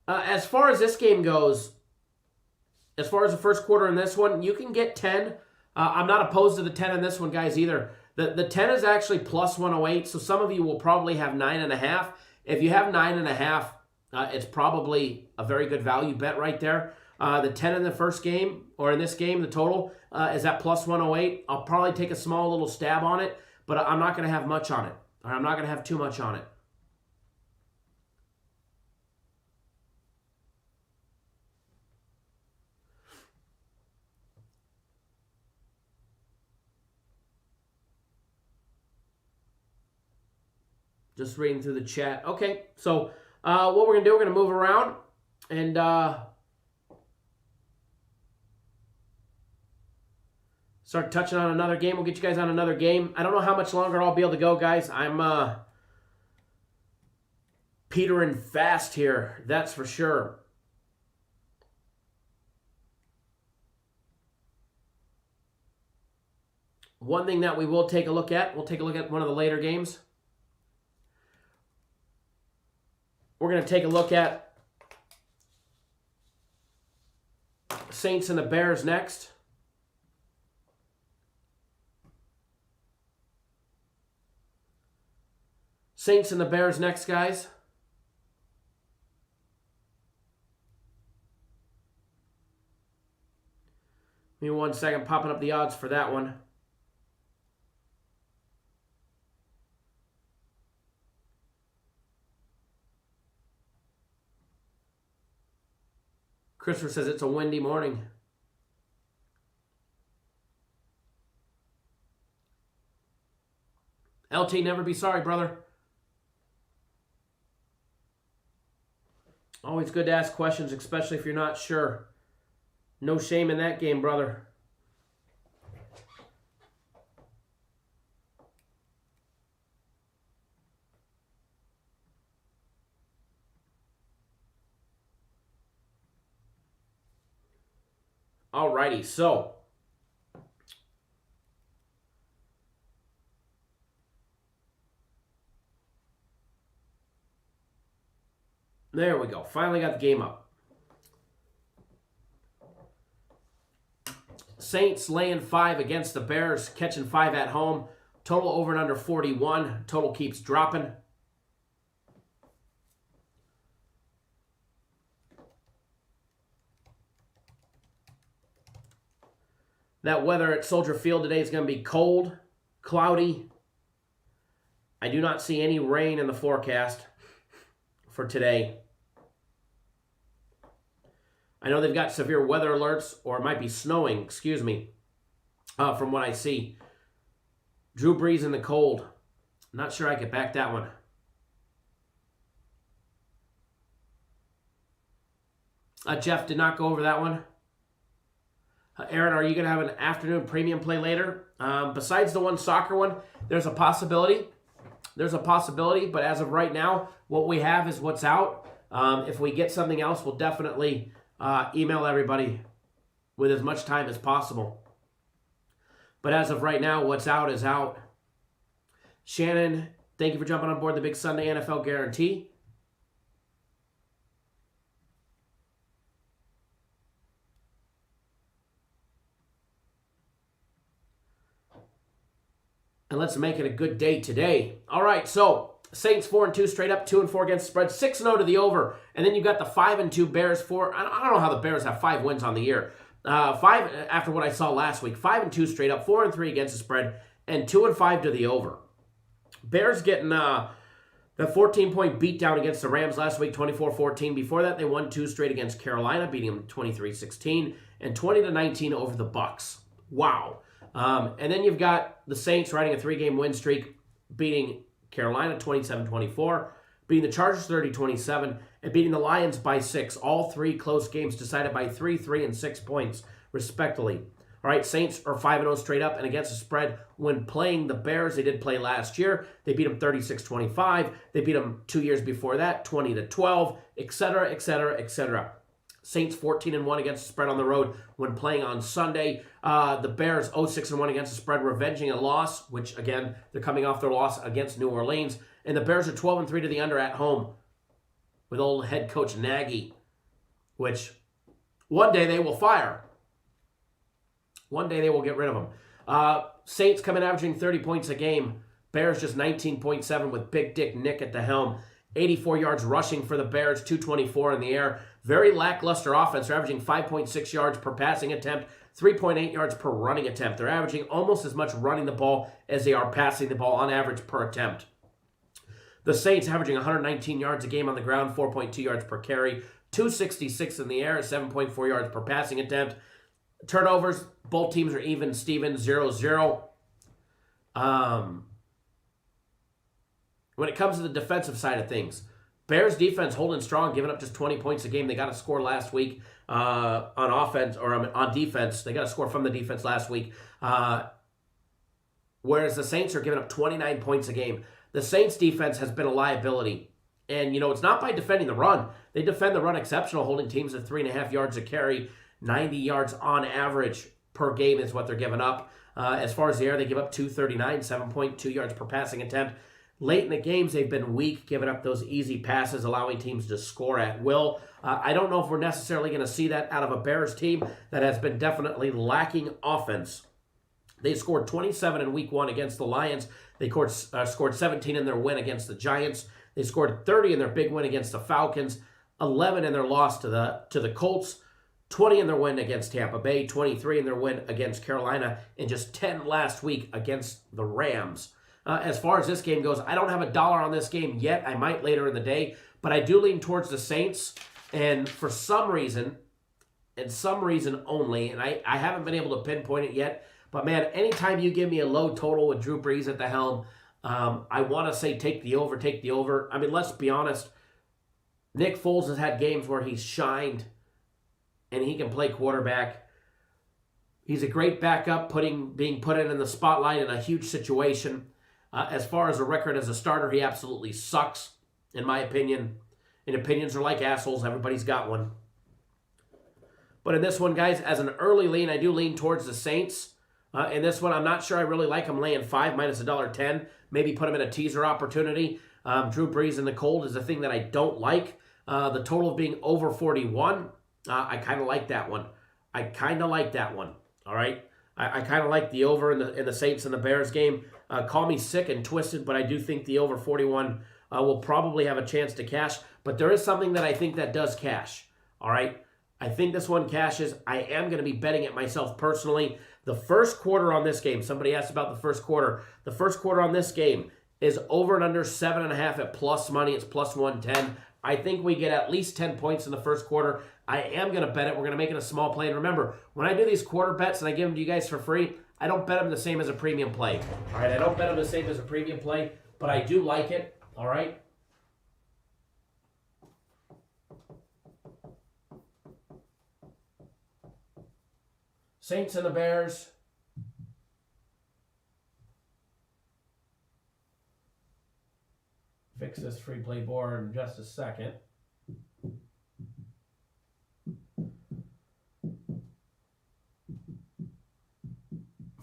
As far as this game goes, as far as the first quarter in this one, you can get 10. I'm not opposed to the 10 in this one, guys, either. The 10 is actually plus 108, so some of you will probably have 9.5. If you have 9.5, it's probably a very good value bet right there. The 10 in the first game, or in this game, the total is at plus 108. I'll probably take a small little stab on it, but I'm not going to have much on it. Or I'm not going to have too much on it. Just reading through the chat. Okay, so what we're going to do, we're going to move around and start touching on another game. We'll get you guys on another game. I don't know how much longer I'll be able to go, guys. I'm petering fast here, that's for sure. One thing that we will take a look at, we'll take a look at one of the later games. We're going to take a look at Saints and the Bears next. Saints and the Bears next, guys. Give me 1 second, popping up the odds for that one. Christopher says it's a windy morning. LT, never be sorry, brother. Always good to ask questions, especially if you're not sure. No shame in that game, brother. Alrighty, so there we go. Finally got the game up. Saints laying 5 against the Bears, catching 5 at home. Total over and under 41. Total keeps dropping. That weather at Soldier Field today is going to be cold, cloudy. I do not see any rain in the forecast for today. I know they've got severe weather alerts, or it might be snowing, excuse me, from what I see. Drew Brees in the cold. Not sure I could back that one. Jeff did not go over that one. Aaron, are you going to have an afternoon premium play later? Besides the one soccer one, there's a possibility. There's a possibility, but as of right now, what we have is what's out. If we get something else, we'll definitely email everybody with as much time as possible. But as of right now, what's out is out. Shannon, thank you for jumping on board the Big Sunday NFL Guarantee. And let's make it a good day today. All right, so Saints 4-2 straight up, 2-4 against the spread, 6-0 to the over. And then you've got the 5-2 Bears. I don't know how the Bears have 5 wins on the year. 5 after what I saw last week. 5-2 straight up, 4-3 against the spread, and 2-5 to the over. Bears getting the 14-point beatdown against the Rams last week, 24-14. Before that, they won 2 straight against Carolina, beating them 23-16, and 20-19 over the Bucs. Wow. And then you've got the Saints riding a 3-game win streak, beating Carolina 27-24, beating the Chargers 30-27, and beating the Lions by 6. All 3 close games decided by 3, 3, and 6 points, respectively. All right, Saints are 5-0 straight up, and against the spread when playing the Bears, they did play last year. They beat them 36-25. They beat them 2 years before that, 20-12, etc., etc., etc. Saints 14-1 against the spread on the road when playing on Sunday. The Bears 0-6-1 against the spread, revenging a loss, which, again, they're coming off their loss against New Orleans. And the Bears are 12-3 to the under at home with old head coach Nagy, which one day they will fire. One day they will get rid of him. Saints come in averaging 30 points a game. Bears just 19.7 with Big Dick Nick at the helm. 84 yards rushing for the Bears, 224 in the air. Very lackluster offense. They're averaging 5.6 yards per passing attempt, 3.8 yards per running attempt. They're averaging almost as much running the ball as they are passing the ball on average per attempt. The Saints averaging 119 yards a game on the ground, 4.2 yards per carry, 266 in the air, 7.4 yards per passing attempt. Turnovers, both teams are even, Steven, 0-0. When it comes to the defensive side of things, Bears defense holding strong, giving up just 20 points a game. They got a score last week on offense, or on defense. They got a score from the defense last week. Whereas the Saints are giving up 29 points a game. The Saints defense has been a liability. And, it's not by defending the run. They defend the run exceptional, holding teams at 3.5 yards a carry. 90 yards on average per game is what they're giving up. As far as the air, they give up 239, 7.2 yards per passing attempt. Late in the games, they've been weak, giving up those easy passes, allowing teams to score at will. I don't know if we're necessarily going to see that out of a Bears team that has been definitely lacking offense. They scored 27 in Week 1 against the Lions. They scored 17 in their win against the Giants. They scored 30 in their big win against the Falcons, 11 in their loss to the Colts, 20 in their win against Tampa Bay, 23 in their win against Carolina, and just 10 last week against the Rams. As far as this game goes, I don't have $1 on this game yet. I might later in the day, but I do lean towards the Saints. And for some reason, and some reason only, and I haven't been able to pinpoint it yet, but man, anytime you give me a low total with Drew Brees at the helm, I want to say take the over, take the over. I mean, let's be honest. Nick Foles has had games where he's shined and he can play quarterback. He's a great backup, being put in the spotlight in a huge situation. As far as a record as a starter, he absolutely sucks, in my opinion. And opinions are like assholes. Everybody's got one. But in this one, guys, as an early lean, I do lean towards the Saints. In this one, I'm not sure I really like them laying 5 minus $1.10. Maybe put them in a teaser opportunity. Drew Brees in the cold is a thing that I don't like. The total of being over 41, I kind of like that one. All right? I kind of like the over in the Saints and the Bears game. Call me sick and twisted, but I do think the over 41 will probably have a chance to cash. But there is something that I think that does cash. All right? I think this one cashes. I am going to be betting it myself personally. The first quarter on this game, somebody asked about the first quarter. The first quarter on this game is over and under 7.5 at plus money. It's plus 110. I think we get at least 10 points in the first quarter. I am going to bet it. We're going to make it a small play. And remember, when I do these quarter bets and I give them to you guys for free, I don't bet them the same as a premium play. All right, I don't bet them the same as a premium play, but I do like it. All right. Saints and the Bears. Fix this free play board in just a second.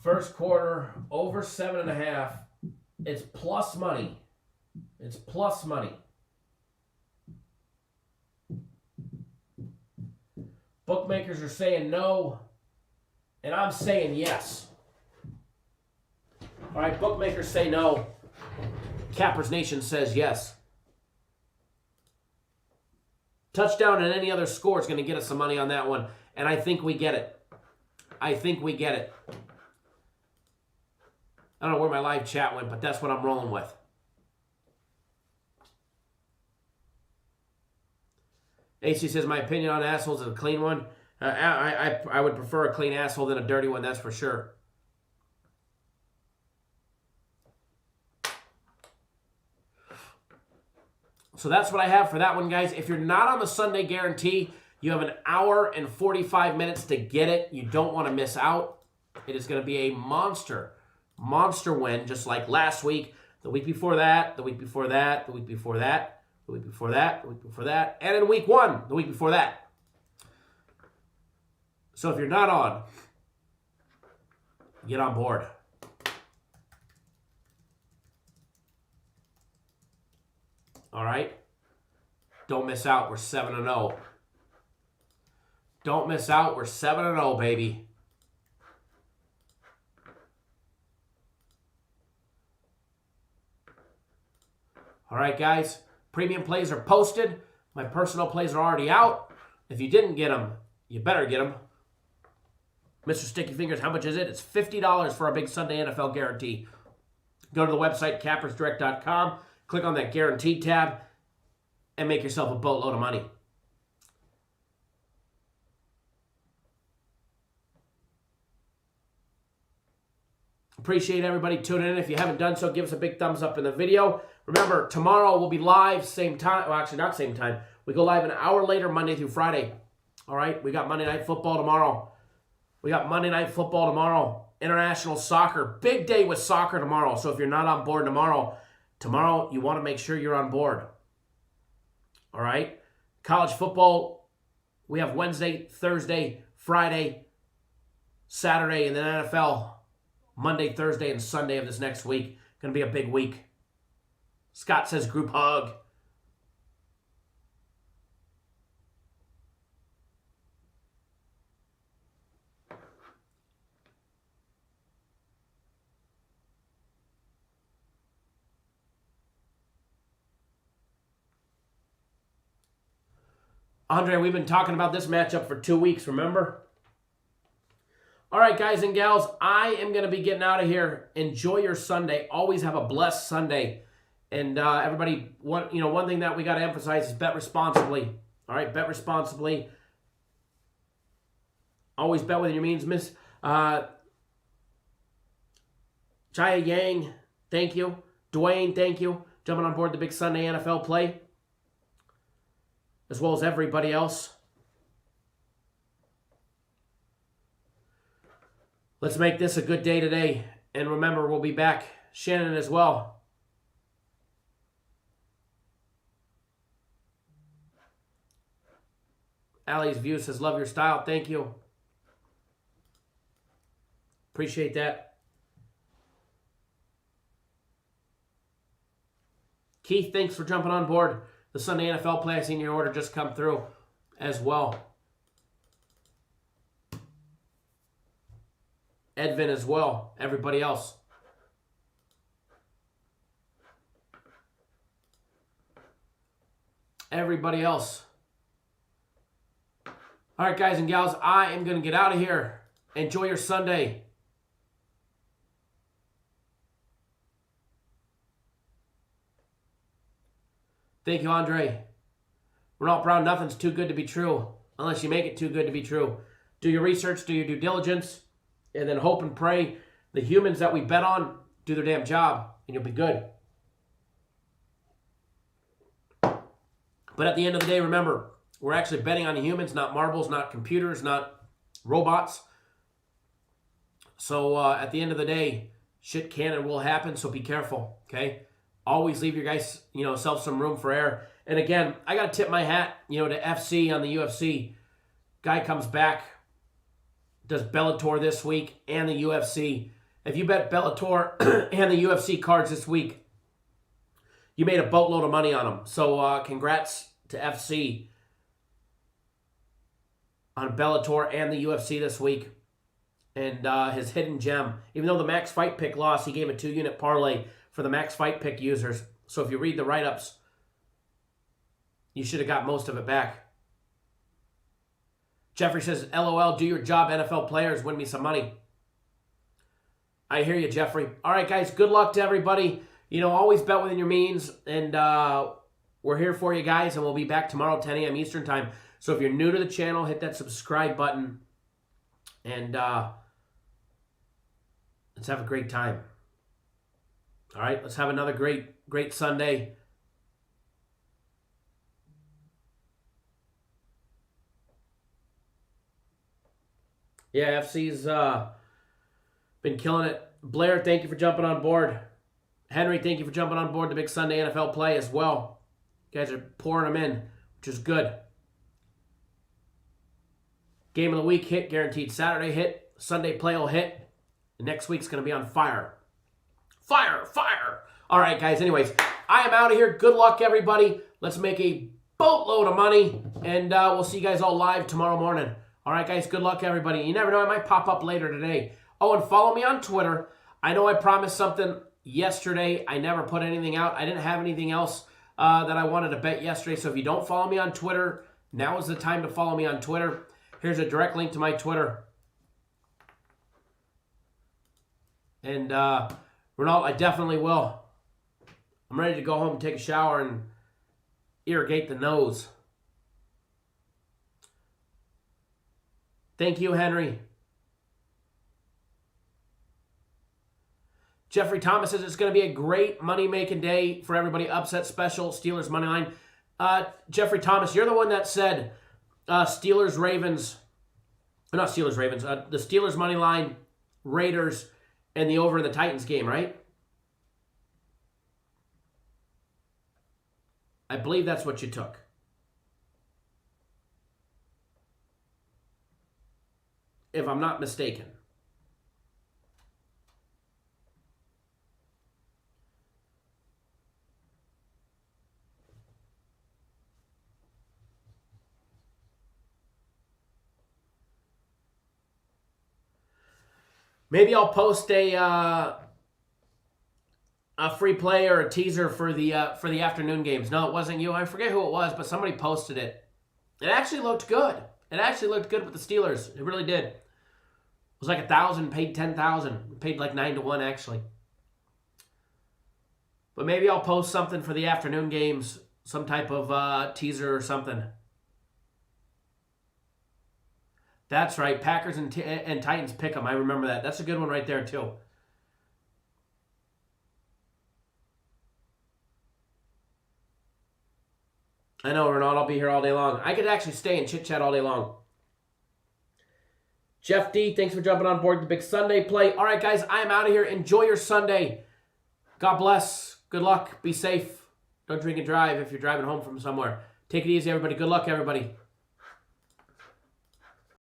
First quarter, over 7.5. It's plus money. It's plus money. Bookmakers are saying no, and I'm saying yes. All right, bookmakers say no. Cappers Nation says yes. Touchdown and any other score is going to get us some money on that one, and I think we get it. I don't know where my live chat went, but that's what I'm rolling with. AC says, my opinion on assholes is a clean one. I would prefer a clean asshole than a dirty one, that's for sure. So that's what I have for that one, guys. If you're not on the Sunday guarantee, you have an hour and 45 minutes to get it. You don't want to miss out. It is going to be a monster win, just like last week, the week before that, the week before that, the week before that, the week before that, the week before that, and in week 1, the week before that. So if you're not on, get on board. All right? Don't miss out. We're 7-0. Don't miss out. We're 7-0, baby. All right, guys. Premium plays are posted. My personal plays are already out. If you didn't get them, you better get them. Mr. Sticky Fingers, how much is it? It's $50 for our big Sunday NFL guarantee. Go to the website, cappersdirect.com. Click on that guarantee tab and make yourself a boatload of money. Appreciate everybody tuning in. If you haven't done so, give us a big thumbs up in the video. Remember, tomorrow we'll be live, same time. Well, actually, not same time. We go live an hour later, Monday through Friday. All right? We got Monday Night Football tomorrow. International soccer. Big day with soccer tomorrow. So if you're not on board tomorrow, you want to make sure you're on board. All right? College football, we have Wednesday, Thursday, Friday, Saturday, and then NFL, Monday, Thursday, and Sunday of this next week. Going to be a big week. Scott says group hug. Andre, we've been talking about this matchup for 2 weeks, remember? All right, guys and gals, I am going to be getting out of here. Enjoy your Sunday. Always have a blessed Sunday. And everybody, one thing that we got to emphasize is bet responsibly. All right, bet responsibly. Always bet within your means. Miss Jaya Yang, thank you. Dwayne, thank you. Jumping on board the Big Sunday NFL play. As well as everybody else. Let's make this a good day today. And remember, we'll be back. Shannon as well. Allie's View says, love your style. Thank you. Appreciate that. Keith, thanks for jumping on board. The Sunday NFL play, I seen your order just come through as well. Edvin as well. Everybody else. Everybody else. All right, guys and gals, I am going to get out of here. Enjoy your Sunday. Thank you, Andre. Ronald Brown, nothing's too good to be true unless you make it too good to be true. Do your research, do your due diligence, and then hope and pray the humans that we bet on do their damn job, and you'll be good. But at the end of the day, remember, we're actually betting on the humans, not marbles, not computers, not robots. So at the end of the day, shit can and will happen, so be careful, okay? Always leave your guys, self some room for error. And again, I got to tip my hat, to FC on the UFC. Guy comes back, does Bellator this week and the UFC. If you bet Bellator and the UFC cards this week, you made a boatload of money on them. So congrats to FC on Bellator and the UFC this week. And his hidden gem. Even though the Max Fight Pick lost, he gave a 2-unit parlay for the Max Fight Pick users. So if you read the write-ups, you should have got most of it back. Jeffrey says, LOL, do your job, NFL players, win me some money. I hear you, Jeffrey. All right, guys, good luck to everybody. Always bet within your means. And we're here for you guys, and we'll be back tomorrow at 10 a.m. Eastern Time. So if you're new to the channel, hit that subscribe button. And let's have a great time. All right, let's have another great Sunday. Yeah, FC's been killing it. Blair, thank you for jumping on board. Henry, thank you for jumping on board the Big Sunday NFL play as well. You guys are pouring them in, which is good. Game of the week hit, guaranteed. Saturday hit, Sunday play will hit. And next week's going to be on fire. Fire, fire. All right, guys. Anyways, I am out of here. Good luck, everybody. Let's make a boatload of money. And we'll see you guys all live tomorrow morning. All right, guys. Good luck, everybody. You never know. I might pop up later today. Oh, and follow me on Twitter. I know I promised something yesterday. I never put anything out. I didn't have anything else that I wanted to bet yesterday. So if you don't follow me on Twitter, now is the time to follow me on Twitter. Here's a direct link to my Twitter. And Ronald, I definitely will. I'm ready to go home and take a shower and irrigate the nose. Thank you, Henry. Jeffrey Thomas says it's going to be a great money-making day for everybody. Upset special, Steelers money line. Jeffrey Thomas, you're the one that said Steelers, Ravens. Not Steelers, Ravens. The Steelers money line, Raiders, and the over in the Titans game, right? I believe that's what you took. If I'm not mistaken. Maybe I'll post a free play or a teaser for the afternoon games. No, it wasn't you. I forget who it was, but somebody posted it. It actually looked good. It actually looked good with the Steelers. It really did. It was like 1,000, paid 10,000. Paid like 9-1 actually. But maybe I'll post something for the afternoon games, some type of teaser or something. That's right. Packers and Titans pick them. I remember that. That's a good one right there, too. I know, Ronald. I'll be here all day long. I could actually stay and chit-chat all day long. Jeff D, thanks for jumping on board the big Sunday play. All right, guys, I am out of here. Enjoy your Sunday. God bless. Good luck. Be safe. Don't drink and drive if you're driving home from somewhere. Take it easy, everybody. Good luck, everybody.